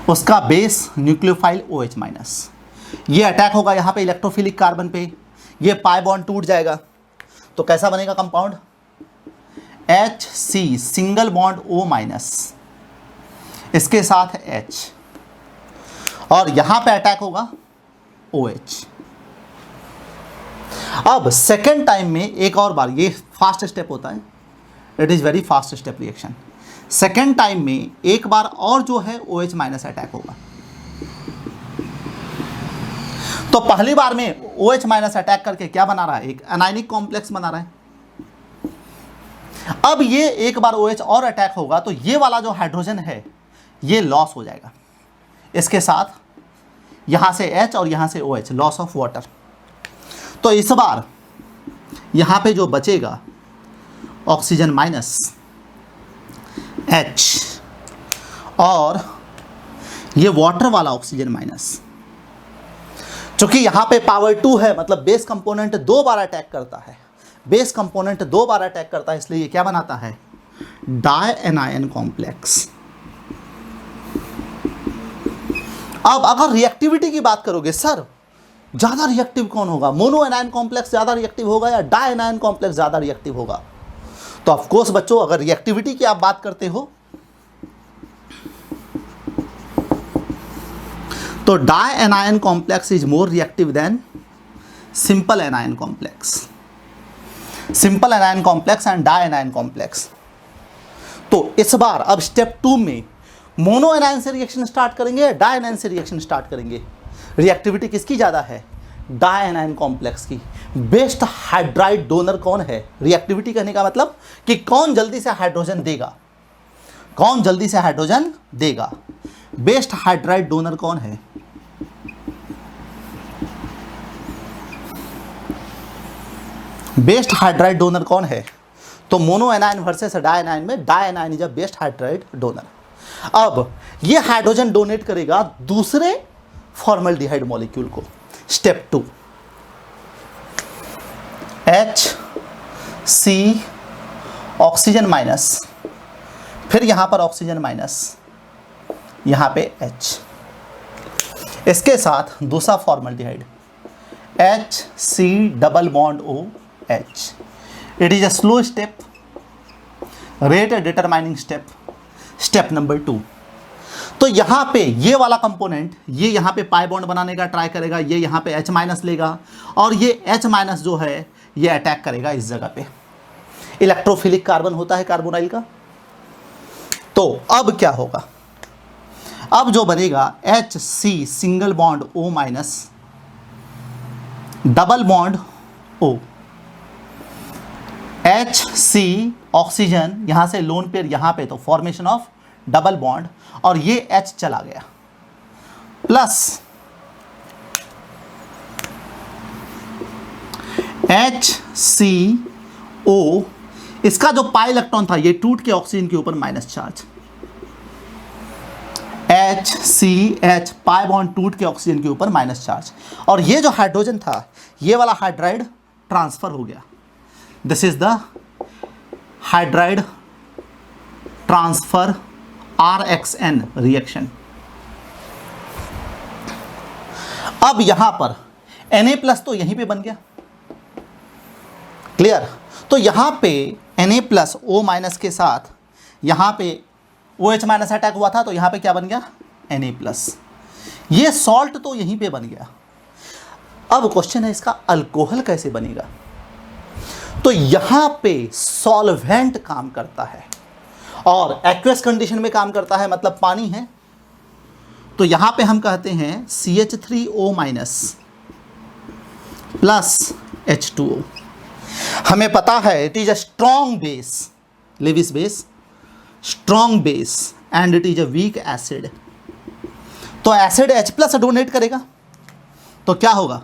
[SPEAKER 1] उसका बेस न्यूक्लियोफाइल OH माइनस। ये अटैक होगा यहाँ पे इलेक्ट्रोफिलिक कार्बन पे, ये पाई बॉन्ड टूट जाएगा, तो कैसा बनेगा compound, HC single bond O minus, इसके साथ H, और यहाँ पे अटैक होगा OH। अब सेकेंड टाइम में एक और बार, ये फास्ट स्टेप होता है, it is very fast step reaction. Second time में एक बार और जो है OH माइनस अटैक होगा। तो पहली बार में OH माइनस अटैक करके क्या बना रहा है, एक एनायनिक कॉम्प्लेक्स बना रहा है। अब ये एक बार OH और अटैक होगा तो ये वाला जो हाइड्रोजन है ये लॉस हो जाएगा, इसके साथ यहां से H और यहां से OH, लॉस ऑफ वाटर। तो इस बार यहां पे जो बचेगा ऑक्सीजन माइनस H और ये वाटर वाला ऑक्सीजन माइनस। चूंकि यहां पे पावर 2 है, मतलब बेस कंपोनेंट 2 बार अटैक करता है, बेस कंपोनेंट 2 बार अटैक करता है, इसलिए ये क्या बनाता है, डाई एनायन कॉम्प्लेक्स। अब अगर रिएक्टिविटी की बात करोगे, सर ज़्यादा रिएक्टिव कौन होगा, मोनो एनायन कॉम्प्लेक्स ज़्यादा रिएक्टिव होगा या डाई एनायन कॉम्प्लेक्स ज़्यादा रिएक्टिव होगा, तो ऑफ कोर्स बच्चों, अगर रिएक्टिविटी की आप बात करते हो तो di anion complex is more reactive than simple anion complex, simple anion complex and di anion complex. तो इस बार अब स्टेप 2 में मोनो एनायन से रिएक्शन स्टार्ट करेंगे या डाई एनायन से रिएक्शन स्टार्ट करेंगे? रिएक्टिविटी किसकी ज़्यादा है? डाई एनायन कॉम्प्लेक्स की। बेस्ट हाइड्राइड डोनर कौन है? रिएक्टिविटी कहने का मतलब कि कौन जल्दी से हाइड्रोजन देगा, कौन जल्दी से हाइड्रोजन देगा। बेस्ट हाइड्राइड डोनर कौन है? बेस्ट हाइड्राइड डोनर कौन है? तो mono anion versus di anion में di anion is a best hydride donor. अब ये हाइड्रोजन डोनेट करेगा दूसरे फॉर्मल्डिहाइड मॉलिक्यूल को। स्टेप 2, HC ऑक्सीजन माइनस, फिर यहां पर ऑक्सीजन माइनस, यहां पे H, इसके साथ दूसरा formaldehyde HC double bond OH। It is a slow step, rate determining step, step number 2। तो यहाँ पे ये वाला कंपोनेंट ये यहाँ पे पाई बॉन्ड बनाने का ट्राई करेगा, ये यहाँ पे H माइनस लेगा और ये H माइनस जो है ये अटैक करेगा इस जगह पे। इलेक्ट्रोफिलिक कार्बन होता है कार्बोनाइल का। तो अब क्या होगा? अब जो बनेगा HC single bond O minus double bond O, HC oxygen यहां से लोन पेयर यहां पे, तो फॉर्मेशन ऑफ डबल बॉन्ड और ये H चला गया, प्लस HCO, इसका जो पाई इलेक्ट्रॉन था ये टूट के ऑक्सीजन के ऊपर minus charge, HCH pi bond टूट के ऑक्सीजन के ऊपर माइनस चार्ज, और ये जो हाइड्रोजन था ये वाला हाइड्राइड ट्रांसफर हो गया। This is the hydride transfer RXN reaction. अब यहां पर Na प्लस तो यहीं पे बन गया, क्लियर। तो यहां पे Na प्लस O माइनस के साथ यहां पे OH माइनस अटैक हुआ था, तो यहां पे क्या बन गया? Na plus. ये सॉल्ट तो यहीं पे बन गया। अब क्वेश्चन है इसका अल्कोहल कैसे बनेगा? तो यहां पे सॉल्वेंट काम करता है और एक्वस कंडीशन में काम करता है, मतलब पानी है। तो यहां पे हम कहते हैं CH3O माइनस प्लस H2O। हमें पता है it is a strong base, Lewis base, strong base and it is a weak acid. तो एसिड H प्लस डोनेट करेगा, तो क्या होगा?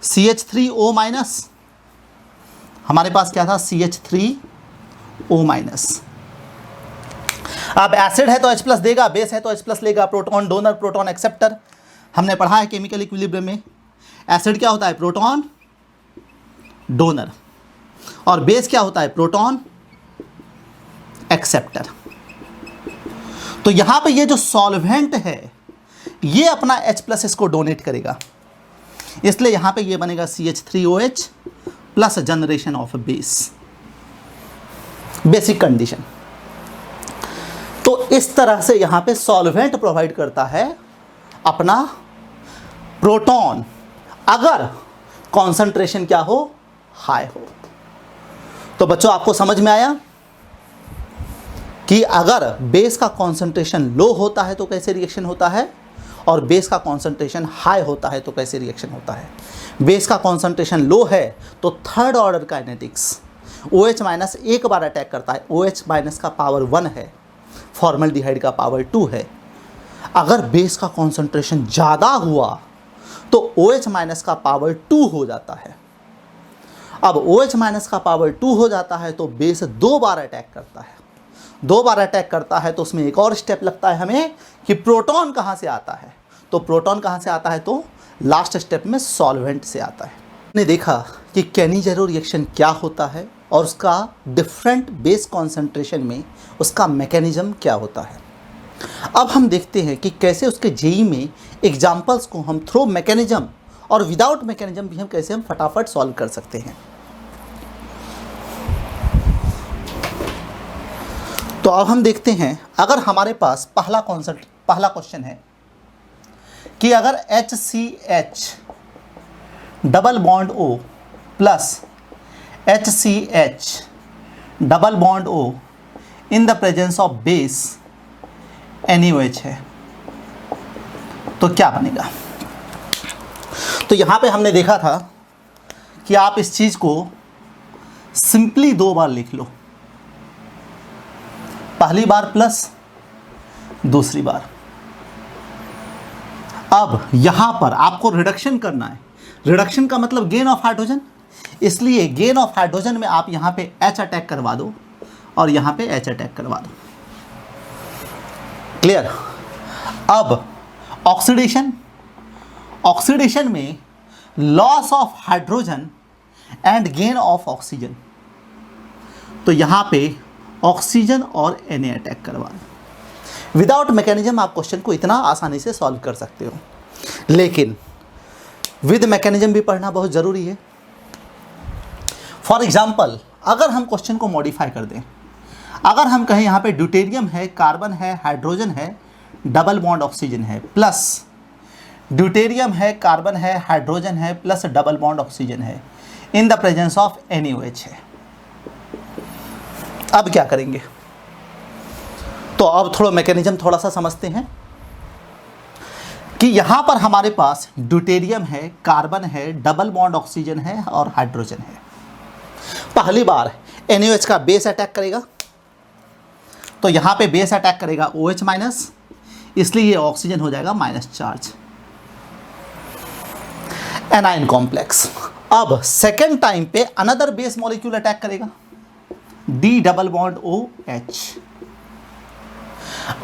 [SPEAKER 1] CH3O माइनस, हमारे पास क्या था? CH3O minus. अब एसिड है तो H प्लस देगा, बेस है तो H प्लस लेगा। प्रोटॉन डोनर, प्रोटॉन एक्सेप्टर, हमने पढ़ा है केमिकल इक्विलिब्रियम में। एसिड क्या होता है? प्रोटॉन डोनर, और बेस क्या होता है? Proton acceptor. तो यहां पे ये जो सॉल्वेंट है ये अपना H प्लस इसको डोनेट करेगा, इसलिए यहां पे ये बनेगा CH3OH plus generation of base, basic condition. तो इस तरह से यहां पे सॉल्वेंट प्रोवाइड करता है अपना प्रोटॉन, अगर कॉन्सेंट्रेशन क्या हो? हाई हो। तो बच्चों आपको समझ में आया कि अगर बेस का कॉन्सेंट्रेशन लो होता है तो कैसे रिएक्शन होता है, और बेस का कॉन्सेंट्रेशन हाई होता है तो कैसे रिएक्शन होता है। बेस का कॉन्सेंट्रेशन लो है तो third order kinetics, OH minus एक बार अटैक करता है, OH माइनस का पावर 1 है, फॉर्मल्डिहाइड का पावर 2 है। अगर बेस का कॉन्सेंट्रेशन ज़्यादा हुआ तो OH माइनस का पावर 2 हो जाता है। अब OH माइनस का पावर 2 हो जाता है तो बेस 2 बार अटैक करता है। 2 बार अटैक करता है तो उसमें एक और स्टेप लगता है हमें कि प्रोटॉन कहाँ से आता है। तो प्रोटॉन कहाँ से आता है? तो लास्ट स्टेप में सॉल्वेंट से आता है। हमने देखा कि कैनी-जेरो रिएक्शन क्या होता है और उसका डिफरेंट बेस कॉन्सेंट्रेशन में उसका मैकेनिज्म क्या होता है। अब हम देखते हैं कि कैसे उसके जेई में एग्जाम्पल्स को हम थ्रू मैकेनिज्म और विदाउट मैकेनिज्म भी हम कैसे फटाफट सॉल्व कर सकते हैं। तो अब हम देखते हैं, अगर हमारे पास पहला क्वेश्चन है कि अगर HCH double bond O plus HCH double bond O in the presence of base NaOH है तो क्या बनेगा। तो यहाँ पे हमने देखा था कि आप इस चीज़ को सिंपली 2 बार लिख लो, पहली बार प्लस दूसरी बार। अब यहाँ पर आपको रिडक्शन करना है, रिडक्शन का मतलब गेन ऑफ हाइड्रोजन, इसलिए गेन ऑफ हाइड्रोजन में आप यहाँ पे H अटैक करवा दो और यहाँ पे H अटैक करवा दो। क्लियर। अब ऑक्सीडेशन में loss of hydrogen and gain of oxygen, तो यहाँ पे ऑक्सीजन और Na अटैक करवा दो। विदाउट मैकेनिज्म आप क्वेश्चन को इतना आसानी से सॉल्व कर सकते हो, लेकिन विद मैकेनिज्म भी पढ़ना बहुत ज़रूरी है। फॉर एग्जाम्पल, अगर हम क्वेश्चन को मॉडिफाई कर दें, अगर हम कहें यहाँ पे ड्यूटेरियम है, कार्बन है, हाइड्रोजन है, डबल बॉन्ड ऑक्सीजन है, प्लस ड्यूटेरियम है, कार्बन है, हाइड्रोजन है, प्लस डबल बॉन्ड ऑक्सीजन है, इन द प्रेजेंस ऑफ NaOH है। अब क्या करेंगे, तो अब थोड़ा मैकेनिज्म थोड़ा सा समझते हैं कि यहाँ पर हमारे पास ड्यूटेरियम है, कार्बन है, डबल बॉन्ड ऑक्सीजन है और हाइड्रोजन है। पहली बार NaOH का बेस अटैक करेगा, तो यहाँ पे बेस अटैक करेगा OH माइनस, इसलिए ये ऑक्सीजन हो जाएगा माइनस चार्ज, एनाइन कॉम्प्लेक्स। अब सेकेंड टाइम पे अनदर बेस मॉलिक्यूल अटैक करेगा, D डबल बॉन्ड OH।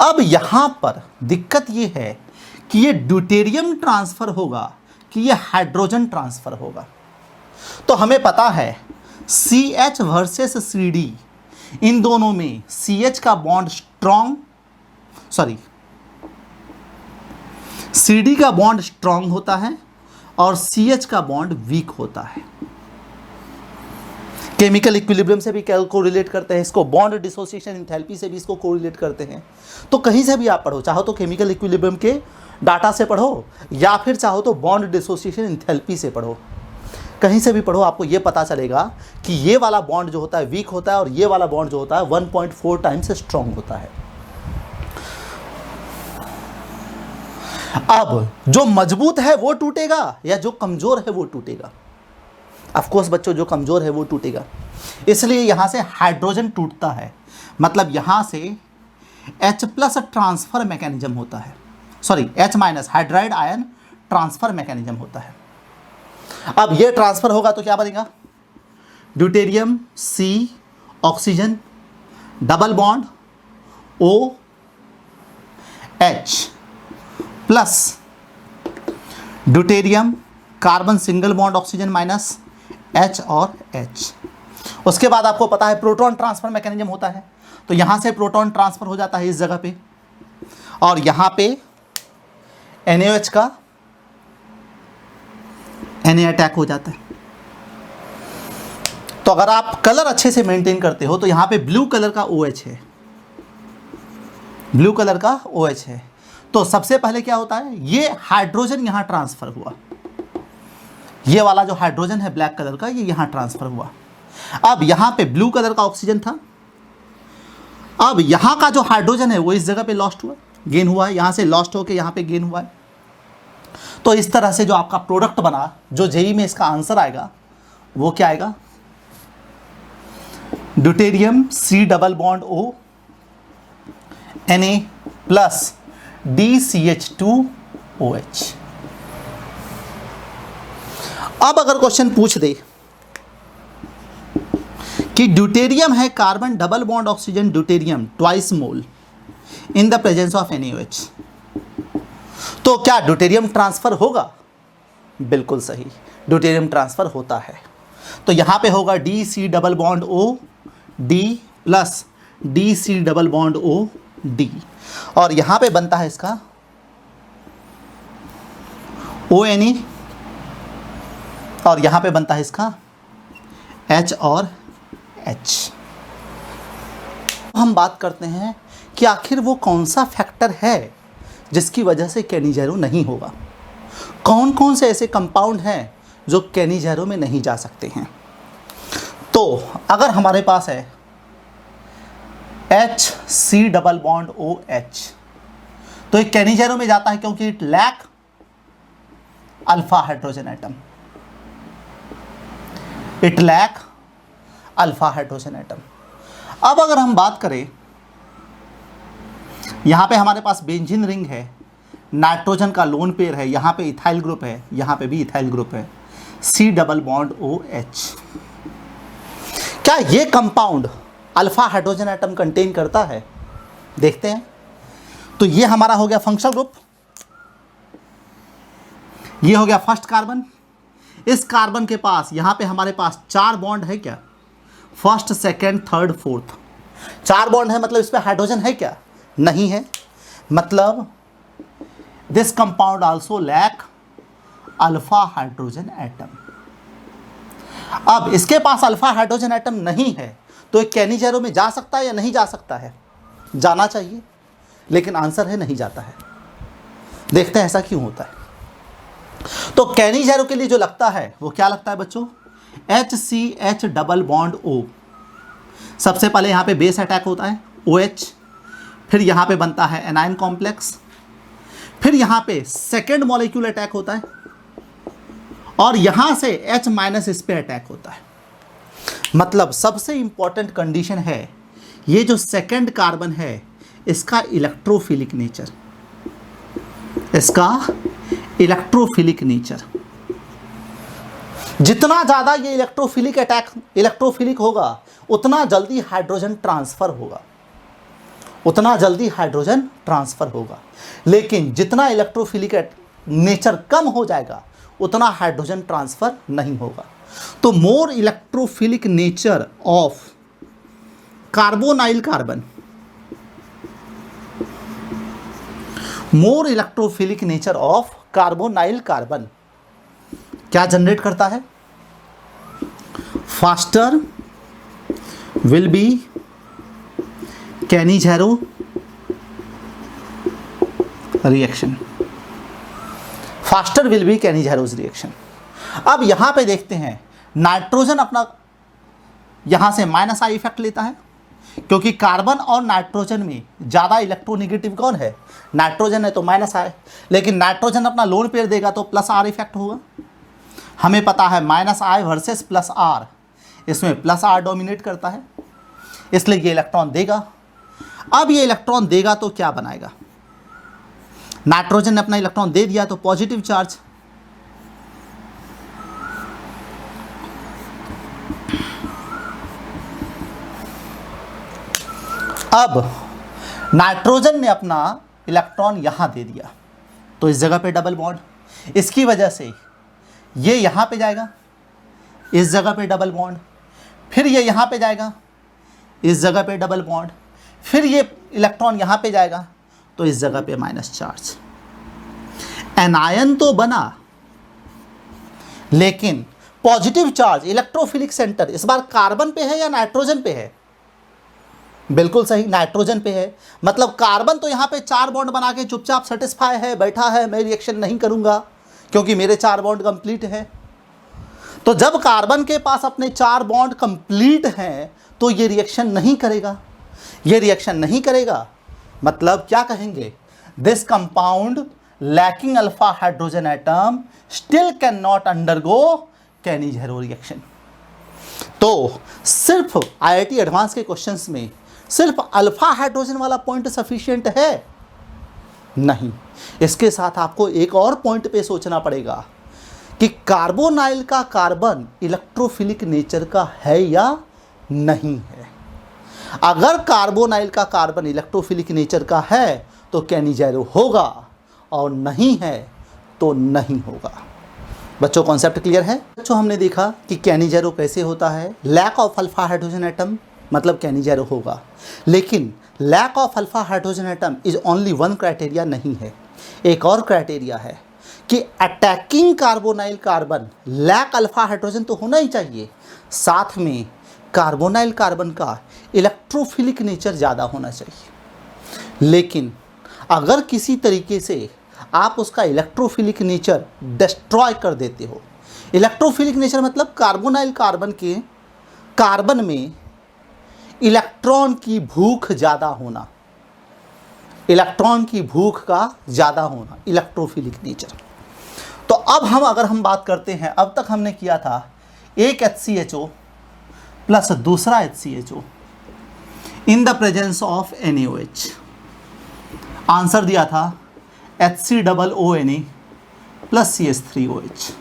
[SPEAKER 1] अब यहां पर दिक्कत ये है कि ये ड्यूटेरियम ट्रांसफर होगा कि ये हाइड्रोजन ट्रांसफर होगा। तो हमें पता है CH वर्सेस CD, इन दोनों में CH का बॉन्ड CD का बॉन्ड स्ट्रॉन्ग होता है और CH का बॉन्ड वीक होता है। केमिकल इक्विलिब्रियम से भी कोरिलेट करते हैं इसको, बॉन्ड डिसोसिएशन एंथैल्पी से भी इसको कोरिलेट करते हैं। तो कहीं से भी आप पढ़ो, चाहो तो केमिकल इक्विलिब्रियम के डाटा से पढ़ो या फिर चाहो तो बॉन्ड डिसोसिएशन एंथैल्पी से पढ़ो, कहीं से भी पढ़ो, आपको ये पता चलेगा कि ये वाला बॉन्ड जो होता है वीक होता है और ये वाला बॉन्ड जो होता है 1.4 टाइम्स स्ट्रॉन्ग होता है। अब जो मजबूत है वो टूटेगा या जो कमजोर है वो टूटेगा। ऑफ कोर्स बच्चों, जो कमजोर है वो टूटेगा, इसलिए यहां से हाइड्रोजन टूटता है, मतलब यहां से H प्लस ट्रांसफर मैकेनिज्म होता है, sorry H minus hydride ion transfer mechanism होता है। अब ये ट्रांसफर होगा तो क्या बनेगा, deuterium C oxygen double bond OH plus deuterium carbon single bond oxygen minus H और H। उसके बाद आपको पता है प्रोटॉन ट्रांसफर मैकेनिज्म होता है, तो यहां से प्रोटॉन ट्रांसफर हो जाता है इस जगह पे और यहां पे NaOH का Na अटैक हो जाता है। तो अगर आप कलर अच्छे से मेंटेन करते हो तो यहां पे ब्लू कलर का OH है, ब्लू कलर का OH है। तो सबसे पहले क्या होता है, ये हाइड्रोजन यहां ट्रांसफर हुआ, ये वाला जो हाइड्रोजन है ब्लैक कलर का, ये यहां ट्रांसफर हुआ। अब यहां पे ब्लू कलर का ऑक्सीजन था, अब यहां का जो हाइड्रोजन है वो इस जगह पे लॉस्ट हुआ, गेन हुआ है, यहां से लॉस्ट होकर यहां पे गेन हुआ है। तो इस तरह से जो आपका प्रोडक्ट बना, जो जेई में इसका आंसर आएगा वो क्या आएगा, deuterium C double bond O Na plus DCH2OH। अब अगर क्वेश्चन पूछ दे कि ड्यूटेरियम है carbon double bond oxygen deuterium twice mole in the presence of NaOH, तो क्या ड्यूटेरियम ट्रांसफर होगा, बिल्कुल सही, ड्यूटेरियम ट्रांसफर होता है। तो यहां पे होगा DC double bond O D plus DC double bond O D और यहां पे बनता है इसका ONe और यहां पे बनता है इसका H और H। हम बात करते हैं कि आखिर वो कौन सा फैक्टर है जिसकी वजह से कैनिज़ेरो नहीं होगा। कौन कौन से ऐसे कंपाउंड हैं जो कैनिज़ेरो में नहीं जा सकते हैं। तो अगर हमारे पास है HC डबल बॉन्ड OH, तो ये कैनिज़ेरो में जाता है क्योंकि it lack alpha hydrogen atom, it lack alpha hydrogen atom. अब अगर हम बात करें, यहां पे हमारे पास बेंजीन रिंग है, नाइट्रोजन का लोन पेयर है, यहां पे इथाइल ग्रुप है, यहां पे भी इथाइल ग्रुप है, C डबल बॉन्ड OH। क्या ये compound alpha hydrogen atom contain करता है? देखते हैं। तो ये हमारा हो गया फंक्शनल ग्रुप, ये हो गया फर्स्ट कार्बन। इस कार्बन के पास यहां पे हमारे पास 4 बॉन्ड है क्या? First, second, third, fourth, 4 bond है। मतलब इस पे हाइड्रोजन है क्या? नहीं है। मतलब this compound also lack alpha hydrogen atom. अब इसके पास अल्फा हाइड्रोजन एटम नहीं है, तो एक कैनिज़ेरो में जा सकता है या नहीं जा सकता है? जाना चाहिए, लेकिन आंसर है नहीं जाता है। देखते हैं ऐसा क्यों होता है। तो कैनिज़ेरो के लिए जो लगता है वो क्या लगता है बच्चों? HCH double bond O। सबसे पहले यहाँ पे बेस अटैक होता है OH, फिर यहाँ पे बनता है एनायन कॉम्प्लेक्स, फिर यहाँ पे सेकेंड मॉलिक्यूल अटैक होता है, और यहाँ से H माइनस इस पे अटैक होता है। मतलब सबसे इंपॉर्टेंट कंडीशन है, ये जो सेकेंड कार्बन है इसका इलेक्ट्रोफिलिक नेचर, इसका इलेक्ट्रोफिलिक नेचर। जितना ज़्यादा ये इलेक्ट्रोफिलिक होगा उतना जल्दी हाइड्रोजन ट्रांसफ़र होगा, उतना जल्दी हाइड्रोजन ट्रांसफ़र होगा। लेकिन जितना इलेक्ट्रोफिलिक नेचर कम हो जाएगा उतना हाइड्रोजन ट्रांसफ़र नहीं होगा। तो more electrophilic nature of carbonyl carbon, more electrophilic nature of carbonyl carbon क्या जनरेट करता है? Faster will be Cannizzaro reaction, faster will be Cannizzaro's reaction. अब यहां पे देखते हैं, नाइट्रोजन अपना यहां से माइनस आई इफेक्ट लेता है, क्योंकि कार्बन और नाइट्रोजन में ज़्यादा इलेक्ट्रोनेगेटिव कौन है? नाइट्रोजन है, तो माइनस आए। लेकिन नाइट्रोजन अपना लोन पेयर देगा तो प्लस आर इफेक्ट होगा। हमें पता है minus I versus plus R, इसमें प्लस आर डोमिनेट करता है, इसलिए ये इलेक्ट्रॉन देगा। अब ये इलेक्ट्रॉन देगा तो क्या बनाएगा? नाइट्रोजन ने अपना इलेक्ट्रॉन दे दिया तो पॉजिटिव चार्ज, अब नाइट्रोजन ने अपना इलेक्ट्रॉन यहां दे दिया तो इस जगह पे डबल बॉन्ड, इसकी वजह से ये यहां पे जाएगा, इस जगह पे डबल बॉन्ड, फिर ये यहां पे जाएगा, इस जगह पे डबल बॉन्ड, फिर ये इलेक्ट्रॉन यहां पे जाएगा तो इस जगह पे माइनस चार्ज। एनायन तो बना, लेकिन पॉजिटिव चार्ज इलेक्ट्रोफिलिक सेंटर इस बार कार्बन पे है या नाइट्रोजन पे है? बिल्कुल सही, नाइट्रोजन पे है। मतलब कार्बन तो यहाँ पे 4 बॉन्ड बना के चुपचाप सेटिस्फाई है, बैठा है, मैं रिएक्शन नहीं करूँगा क्योंकि मेरे 4 बॉन्ड कंप्लीट है। तो जब कार्बन के पास अपने 4 बॉन्ड कंप्लीट हैं तो ये रिएक्शन नहीं करेगा, ये रिएक्शन नहीं करेगा। मतलब क्या कहेंगे? This compound lacking alpha hydrogen atom still can not undergo कैनिज़ेरो reaction. तो सिर्फ IIT एडवांस के क्वेश्चंस में सिर्फ अल्फा हाइड्रोजन वाला पॉइंट सफिशिएंट है? नहीं, इसके साथ आपको एक और पॉइंट पे सोचना पड़ेगा कि कार्बोनाइल का कार्बन इलेक्ट्रोफिलिक नेचर का है या नहीं है। अगर कार्बोनाइल का कार्बन इलेक्ट्रोफिलिक नेचर का है तो कैनिज़ेरो होगा, और नहीं है तो नहीं होगा। बच्चों कॉन्सेप्ट क्लियर है? बच्चों हमने देखा कि कैनिज़ेरो कैसे होता है। Lack of alpha hydrogen atom मतलब कैनिज़ेरो होगा, लेकिन lack of alpha hydrogen atom is only one criteria नहीं है। एक और क्राइटेरिया है कि attacking carbonyl carbon lack alpha hydrogen तो होना ही चाहिए, साथ में कार्बोनाइल कार्बन का इलेक्ट्रोफिलिक नेचर ज़्यादा होना चाहिए, लेकिन अगर किसी तरीके से आप उसका इलेक्ट्रोफिलिक नेचर डिस्ट्रॉय कर देते हो, इलेक्ट्रोफिलिक नेचर मतलब कार्बोनाइल कार्बन के कार्बन में इलेक्ट्रॉन की भूख ज़्यादा होना, इलेक्ट्रॉन की भूख का ज़्यादा होना, इलेक्ट्रोफिलिक नेचर। तो अब अगर हम बात करते हैं, अब तक हमने किया था एक HCHO प्लस दूसरा HCHO in the presence of NaOH, answer दिया था HCOONA प्लस CH3OH।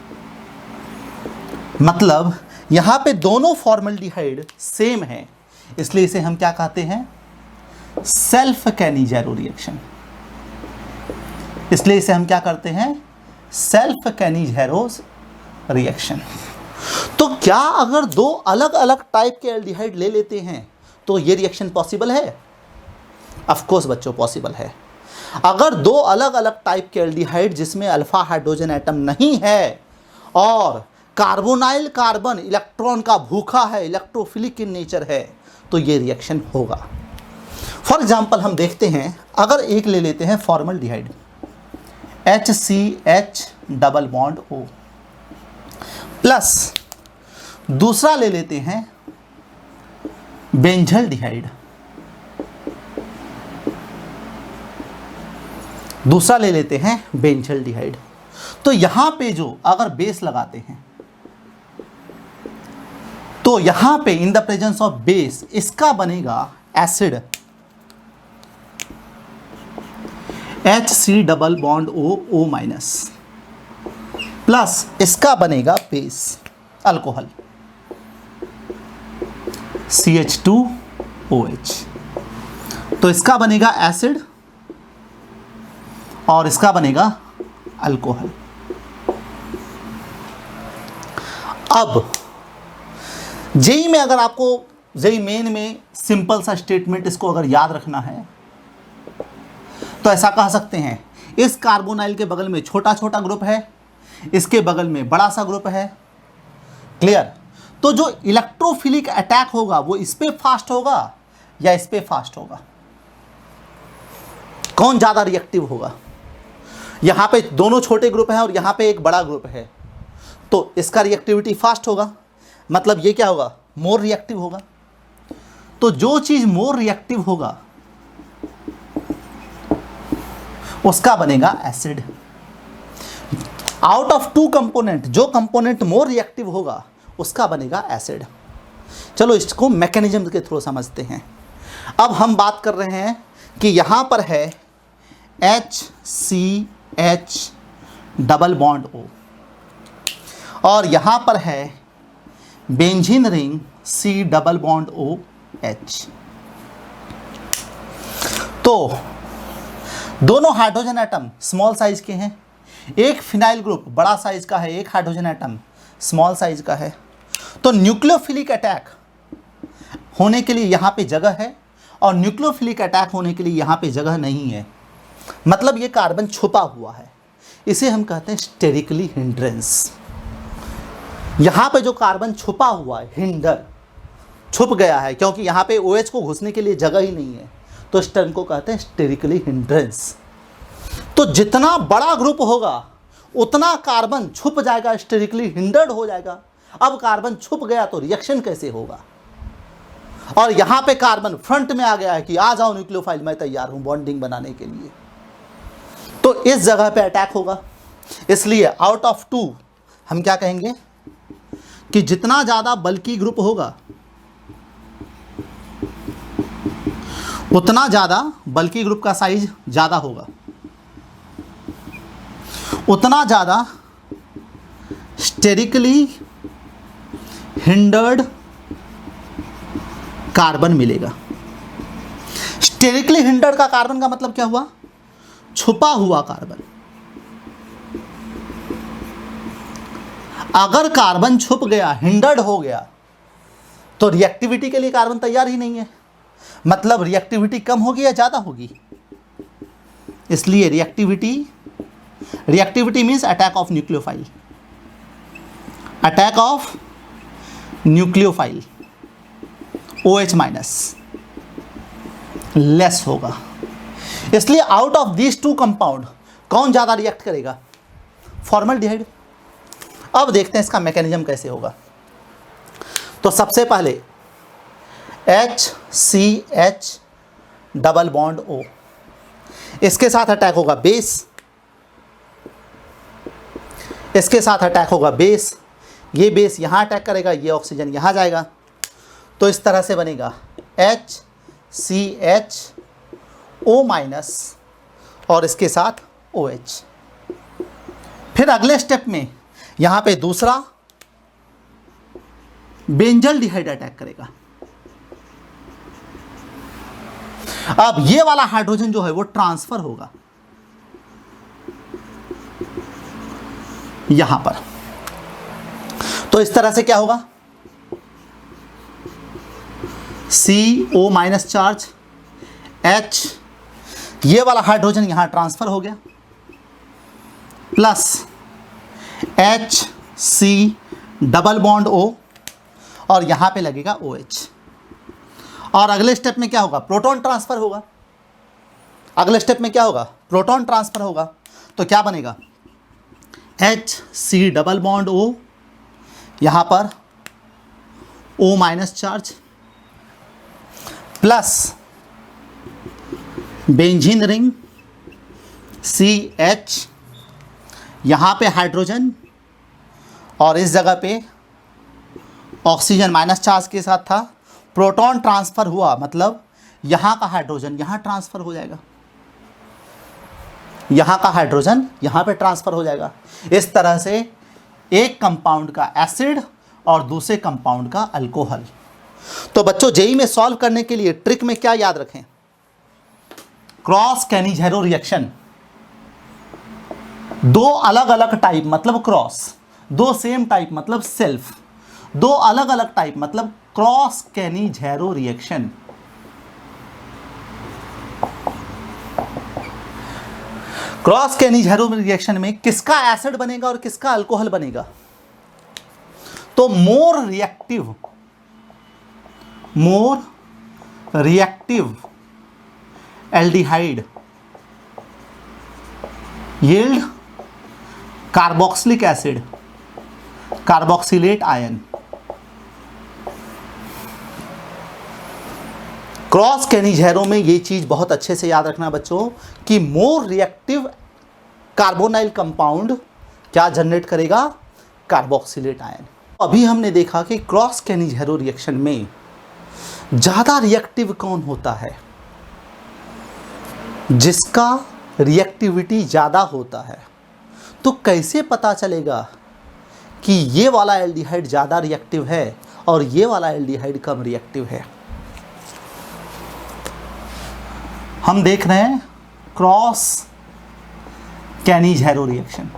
[SPEAKER 1] मतलब यहाँ पे दोनों फॉर्मल्डिहाइड सेम है, इसलिए इसे हम क्या कहते हैं, सेल्फ कैनिजैरो रिएक्शन। इसलिए इसे हम क्या करते हैं, सेल्फ कैनिजैरोस रिएक्शन। तो क्या अगर दो अलग अलग टाइप के एल्डिहाइड ले लेते हैं तो ये रिएक्शन पॉसिबल है? ऑफ कोर्स बच्चों पॉसिबल है। अगर दो अलग अलग टाइप के एल्डिहाइड जिसमें अल्फा हाइड्रोजन एटम नहीं है और कार्बोनाइल कार्बन इलेक्ट्रॉन का भूखा है, इलेक्ट्रोफिलिक इन नेचर है, तो ये रिएक्शन होगा। फॉर एग्जाम्पल हम देखते हैं, अगर एक ले लेते हैं formaldehyde HCH double bond O plus दूसरा ले लेते हैं बेंजल्डिहाइड, दूसरा ले लेते हैं बेंजल्डिहाइड। तो यहां पे जो अगर बेस लगाते हैं तो यहां पे इन द प्रेजेंस ऑफ बेस इसका बनेगा acid HC double bond O minus plus इसका बनेगा बेस अल्कोहल CH2OH। तो इसका बनेगा एसिड और इसका बनेगा अल्कोहल। अब जेई में अगर आपको जेई मेन में सिंपल सा स्टेटमेंट इसको अगर याद रखना है तो ऐसा कह सकते हैं, इस कार्बोनाइल के बगल में छोटा छोटा ग्रुप है, इसके बगल में बड़ा सा ग्रुप है। क्लियर? तो जो इलेक्ट्रोफिलिक अटैक होगा वो इस पे फास्ट होगा या इस पे फास्ट होगा? कौन ज़्यादा रिएक्टिव होगा? यहाँ पे दोनों छोटे ग्रुप हैं और यहाँ पे एक बड़ा ग्रुप है, तो इसका रिएक्टिविटी फास्ट होगा, मतलब ये क्या होगा, मोर रिएक्टिव होगा। तो जो चीज़ मोर रिएक्टिव होगा उसका बनेगा acid. Out of two component जो कंपोनेंट मोर रिएक्टिव होगा उसका बनेगा एसिड। चलो इसको मैकेनिज्म के थ्रू समझते हैं। अब हम बात कर रहे हैं कि यहाँ पर है HCH डबल बॉन्ड O और यहाँ पर है benzene ring C double bond OH। तो दोनों हाइड्रोजन एटम स्मॉल साइज के हैं, एक फिनाइल ग्रुप बड़ा साइज का है, एक हाइड्रोजन एटम स्मॉल साइज का है। तो न्यूक्लियोफिलिक अटैक होने के लिए यहाँ पे जगह है और न्यूक्लियोफिलिक अटैक होने के लिए यहाँ पे जगह नहीं है, मतलब ये कार्बन छुपा हुआ है। इसे हम कहते हैं स्टेरिकली हिंड्रेंस। यहाँ पे जो कार्बन छुपा हुआ है, हिंडर छुप गया है, क्योंकि यहाँ पे OH को घुसने के लिए जगह ही नहीं है, तो इस टर्म को कहते हैं स्टेरिकली हिंड्रेंस। तो जितना बड़ा ग्रुप होगा उतना कार्बन छुप जाएगा, स्टेरिकली हिंडर्ड हो जाएगा। अब कार्बन छुप गया तो रिएक्शन कैसे होगा? और यहाँ पे कार्बन फ्रंट में आ गया है कि आ जाओ न्यूक्लियोफाइल, मैं तैयार हूँ बॉन्डिंग बनाने के लिए, तो इस जगह पे अटैक होगा। इसलिए आउट ऑफ टू हम क्या कहेंगे कि जितना ज़्यादा बल्की ग्रुप होगा उतना ज़्यादा बल्की ग्रुप का साइज ज़्यादा होगा, उतना ज़्यादा स्टेरिकली हिंडर्ड कार्बन मिलेगा। स्टेरिकली हिंडर्ड का कार्बन का मतलब क्या हुआ? छुपा हुआ कार्बन। अगर कार्बन छुप गया, हिंडर्ड हो गया, तो रिएक्टिविटी के लिए कार्बन तैयार ही नहीं है, मतलब रिएक्टिविटी कम होगी या ज़्यादा होगी? इसलिए reactivity means attack of nucleophile, attack of nucleophile. OH minus less होगा। इसलिए out of these two compound कौन ज़्यादा रिएक्ट करेगा? फॉर्मल्डिहाइड। अब देखते हैं इसका मैकेनिज्म कैसे होगा। तो सबसे पहले HCH डबल बॉन्ड O, इसके साथ अटैक होगा बेस, इसके साथ अटैक होगा बेस, ये बेस यहाँ अटैक करेगा, ये ऑक्सीजन यहाँ जाएगा। तो इस तरह से बनेगा HCHO माइनस और इसके साथ OH। फिर अगले स्टेप में यहाँ पे दूसरा बेंजल्डिहाइड अटैक करेगा। अब ये वाला हाइड्रोजन जो है वो ट्रांसफर होगा यहां पर। तो इस तरह से क्या होगा, CO माइनस चार्ज H, ये वाला हाइड्रोजन यहां ट्रांसफर हो गया, plus HC double bond O और यहां पे लगेगा OH। और अगले स्टेप में क्या होगा, प्रोटॉन ट्रांसफर होगा। अगले स्टेप में क्या होगा, प्रोटॉन ट्रांसफर होगा। तो क्या बनेगा, HC डबल बॉन्ड O, यहाँ पर O minus charge, plus benzene ring CH, यहाँ पे हाइड्रोजन और इस जगह पे ऑक्सीजन माइनस चार्ज के साथ था। प्रोटॉन ट्रांसफ़र हुआ, मतलब यहाँ का हाइड्रोजन यहाँ ट्रांसफ़र हो जाएगा, यहाँ का हाइड्रोजन यहाँ पे ट्रांसफ़र हो जाएगा। इस तरह से एक कंपाउंड का एसिड और दूसरे कंपाउंड का अल्कोहल। तो बच्चों जेई में सॉल्व करने के लिए ट्रिक में क्या याद रखें, क्रॉस कैनिज़ेरो रिएक्शन, दो अलग अलग टाइप मतलब क्रॉस, दो सेम टाइप मतलब सेल्फ, दो अलग अलग टाइप मतलब क्रॉस कैनिज़ेरो रिएक्शन। क्रॉस कैनिज़ेरो रिएक्शन में किसका एसिड बनेगा और किसका अल्कोहल बनेगा? तो more reactive aldehyde yield carboxylic acid, carboxylate ion. Cross कैनिज़ेरो में ये चीज़ बहुत अच्छे से याद रखना बच्चों कि मोर रिएक्टिव कार्बोनाइल कंपाउंड क्या जनरेट करेगा, कार्बोक्सिलेट आयन। अभी हमने देखा कि क्रॉस कैनिज़ेरो रिएक्शन में ज़्यादा रिएक्टिव कौन होता है, जिसका रिएक्टिविटी ज़्यादा होता है। तो कैसे पता चलेगा कि ये वाला एल्डिहाइड ज़्यादा रिएक्टिव है और ये वाला एल्डिहाइड कम रिएक्टिव है? हम देख रहे हैं क्रॉस कैनिज़ेरो रिएक्शन।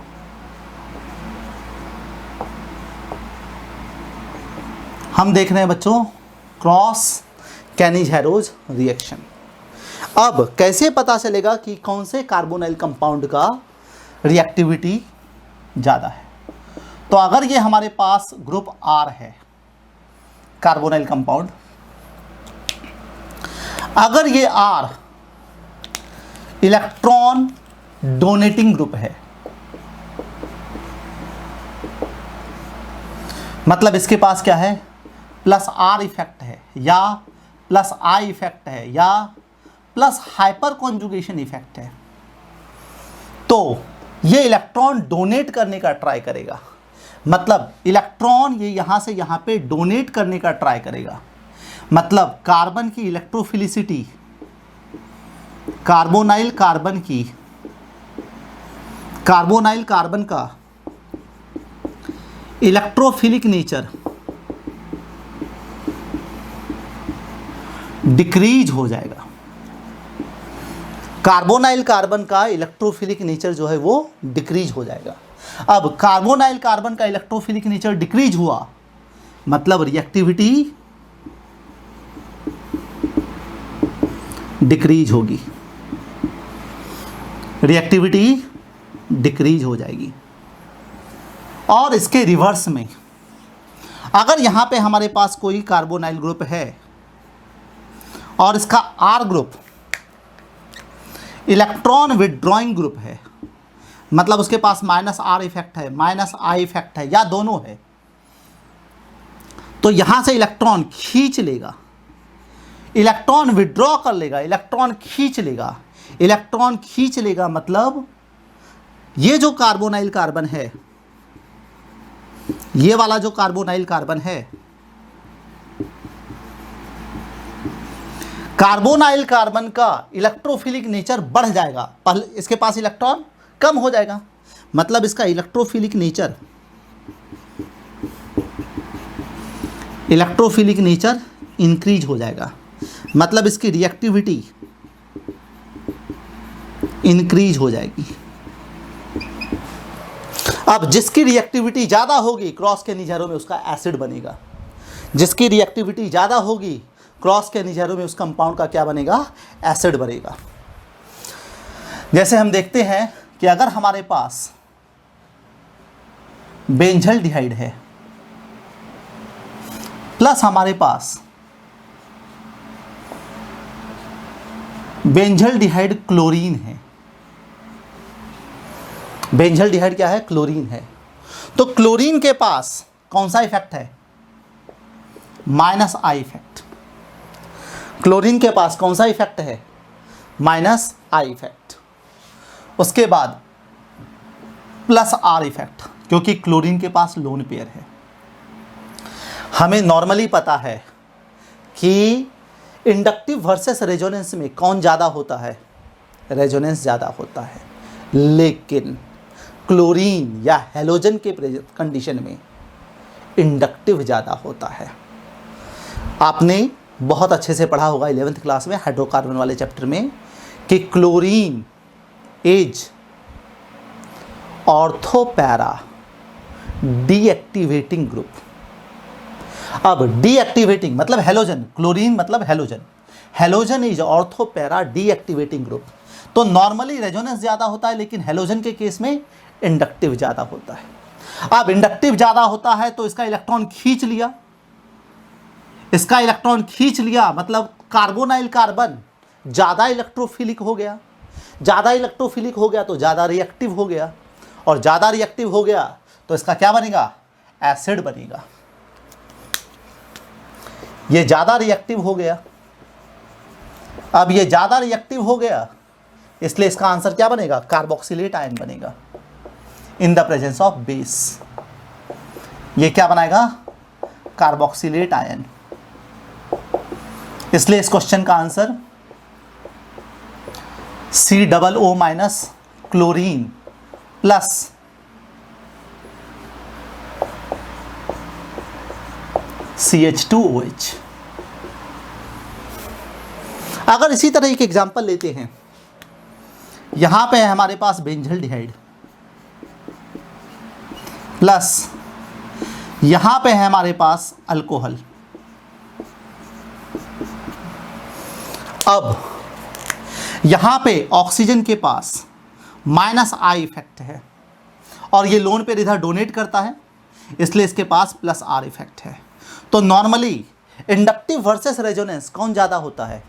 [SPEAKER 1] हम देख रहे हैं बच्चों क्रॉस कैनिज़ेरो रिएक्शन। अब कैसे पता चलेगा कि कौन से कार्बोनाइल कंपाउंड का रिएक्टिविटी ज़्यादा है? तो अगर ये हमारे पास ग्रुप R है कार्बोनाइल कंपाउंड, अगर ये R इलेक्ट्रॉन डोनेटिंग ग्रुप है, मतलब इसके पास क्या है, प्लस R इफेक्ट है या प्लस I इफेक्ट है या प्लस हाइपर कॉन्जुगेशन इफेक्ट है, तो ये इलेक्ट्रॉन डोनेट करने का ट्राई करेगा। मतलब इलेक्ट्रॉन ये यहाँ से यहाँ पे डोनेट करने का ट्राई करेगा। मतलब कार्बन की इलेक्ट्रोफिलिसिटी, कार्बोनाइल कार्बन का इलेक्ट्रोफिलिक नेचर डिक्रीज हो जाएगा। कार्बोनाइल कार्बन का इलेक्ट्रोफिलिक नेचर जो है वो डिक्रीज हो जाएगा। अब कार्बोनाइल कार्बन का इलेक्ट्रोफिलिक नेचर डिक्रीज हुआ, मतलब रिएक्टिविटी डिक्रीज होगी, रिएक्टिविटी डिक्रीज हो जाएगी। और इसके रिवर्स में अगर यहाँ पे हमारे पास कोई कार्बोनाइल ग्रुप है और इसका R group electron withdrawing group है, मतलब उसके पास -R इफेक्ट है, -I इफेक्ट है, या दोनों है, तो यहां से इलेक्ट्रॉन खींच लेगा, इलेक्ट्रॉन विड्रॉ कर लेगा, इलेक्ट्रॉन खींच लेगा। इलेक्ट्रॉन खींच लेगा मतलब ये जो कार्बोनाइल कार्बन है, ये वाला जो कार्बोनाइल कार्बन है, कार्बोनाइल कार्बन का इलेक्ट्रोफिलिक नेचर बढ़ जाएगा, पहले इसके पास इलेक्ट्रॉन कम हो जाएगा, मतलब इसका इलेक्ट्रोफिलिक नेचर इंक्रीज हो जाएगा, मतलब इसकी रिएक्टिविटी इंक्रीज हो जाएगी। अब जिसकी रिएक्टिविटी ज़्यादा होगी क्रॉस के निजरों में उसका एसिड बनेगा, जिसकी रिएक्टिविटी ज़्यादा होगी क्रॉस के निजरों में उस कंपाउंड का क्या बनेगा, एसिड बनेगा। जैसे हम देखते हैं कि अगर हमारे पास बेंजल्डिहाइड है प्लस हमारे पास बेंजल्डिहाइड क्लोरीन है, बेंजल्डिहाइड क्या है, क्लोरीन है, तो क्लोरीन के पास कौन सा इफेक्ट है, -I इफेक्ट। क्लोरीन के पास कौन सा इफेक्ट है, -I इफेक्ट। उसके बाद +R इफेक्ट, क्योंकि क्लोरीन के पास लोन पेयर है। हमें नॉर्मली पता है कि इंडक्टिव वर्सेस रेजोनेंस में कौन ज़्यादा होता है, रेजोनेंस ज़्यादा होता है, लेकिन क्लोरीन या हैलोजन के कंडीशन में इंडक्टिव ज़्यादा होता है। आपने बहुत अच्छे से पढ़ा होगा 11th क्लास में हाइड्रोकार्बन वाले चैप्टर में कि chlorine is ortho para deactivating group. अब डीएक्टिवेटिंग मतलब हैलोजन, क्लोरीन मतलब halogen, halogen is ortho para deactivating group. तो नॉर्मली रेजोनेंस ज़्यादा होता है, लेकिन हैलोजन के केस में इंडक्टिव ज़्यादा होता है। अब इंडक्टिव ज़्यादा होता है तो इसका इलेक्ट्रॉन खींच लिया, इसका इलेक्ट्रॉन खींच लिया मतलब कार्बोनाइल कार्बन ज़्यादा इलेक्ट्रोफिलिक हो गया, ज़्यादा इलेक्ट्रोफिलिक हो गया तो ज़्यादा रिएक्टिव हो गया, और ज़्यादा रिएक्टिव हो गया तो इसका क्या बनेगा, एसिड बनेगा। ये ज़्यादा रिएक्टिव हो गया, अब ये ज़्यादा रिएक्टिव हो गया, इसलिए इसका आंसर क्या बनेगा, कार्बोक्सिलेट आयन बनेगा इन द प्रेजेंस ऑफ बेस। ये क्या बनाएगा, कार्बोक्सिलेट आयन। इसलिए इस क्वेश्चन का answer COO- chlorine plus CH2OH। अगर इसी तरह एक एग्जांपल लेते हैं, यहां पे है हमारे पास बेंजल्डिहाइड प्लस यहां पे है हमारे पास अल्कोहल। अब यहां पे ऑक्सीजन के पास -I इफेक्ट है और ये लोन पेयर इधर डोनेट करता है, इसलिए इसके पास +R इफेक्ट है। तो नॉर्मली इंडक्टिव वर्सेस रेजोनेंस कौन ज़्यादा होता है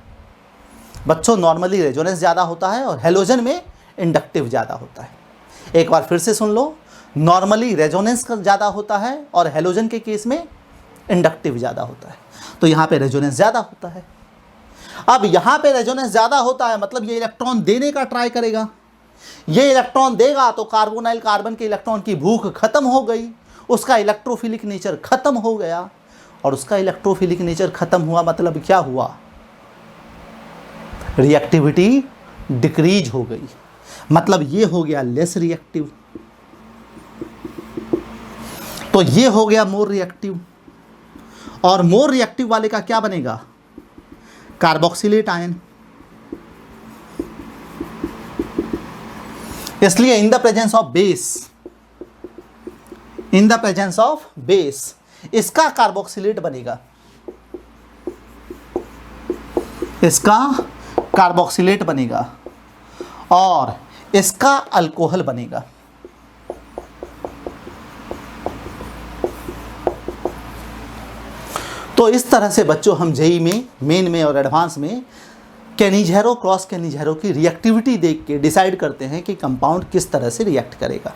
[SPEAKER 1] बच्चों, नॉर्मली रेजोनेंस ज़्यादा होता है और हैलोजन में इंडक्टिव ज़्यादा होता है। एक बार फिर से सुन लो, नॉर्मली रेजोनेंस का ज़्यादा होता है और हैलोजन के केस में इंडक्टिव ज़्यादा होता है, तो यहाँ पे रेजोनेंस ज़्यादा होता है। अब यहाँ पे रेजोनेंस ज़्यादा होता है मतलब ये इलेक्ट्रॉन देने का ट्राई करेगा, ये इलेक्ट्रॉन देगा तो कार्बोनाइल कार्बन के इलेक्ट्रॉन की भूख खत्म हो गई, उसका इलेक्ट्रोफिलिक नेचर खत्म हो गया, और उसका इलेक्ट्रोफिलिक नेचर खत्म हुआ मतलब क्या हुआ, रिएक्टिविटी डिक्रीज हो गई, मतलब ये हो गया लेस रिएक्टिव, तो ये हो गया मोर रिएक्टिव, और मोर रिएक्टिव वाले का क्या बनेगा, कार्बोक्सिलेट आयन। इसलिए इन द प्रेजेंस ऑफ बेस इसका कार्बोक्सिलेट बनेगा, इसका कार्बोक्सिलेट बनेगा और इसका अल्कोहल बनेगा। तो इस तरह से बच्चों हम जेई में, मेन में और एडवांस में कैनिज़ेरो क्रॉस कैनिज़ेरो की रिएक्टिविटी देख के डिसाइड करते हैं कि कंपाउंड किस तरह से रिएक्ट करेगा।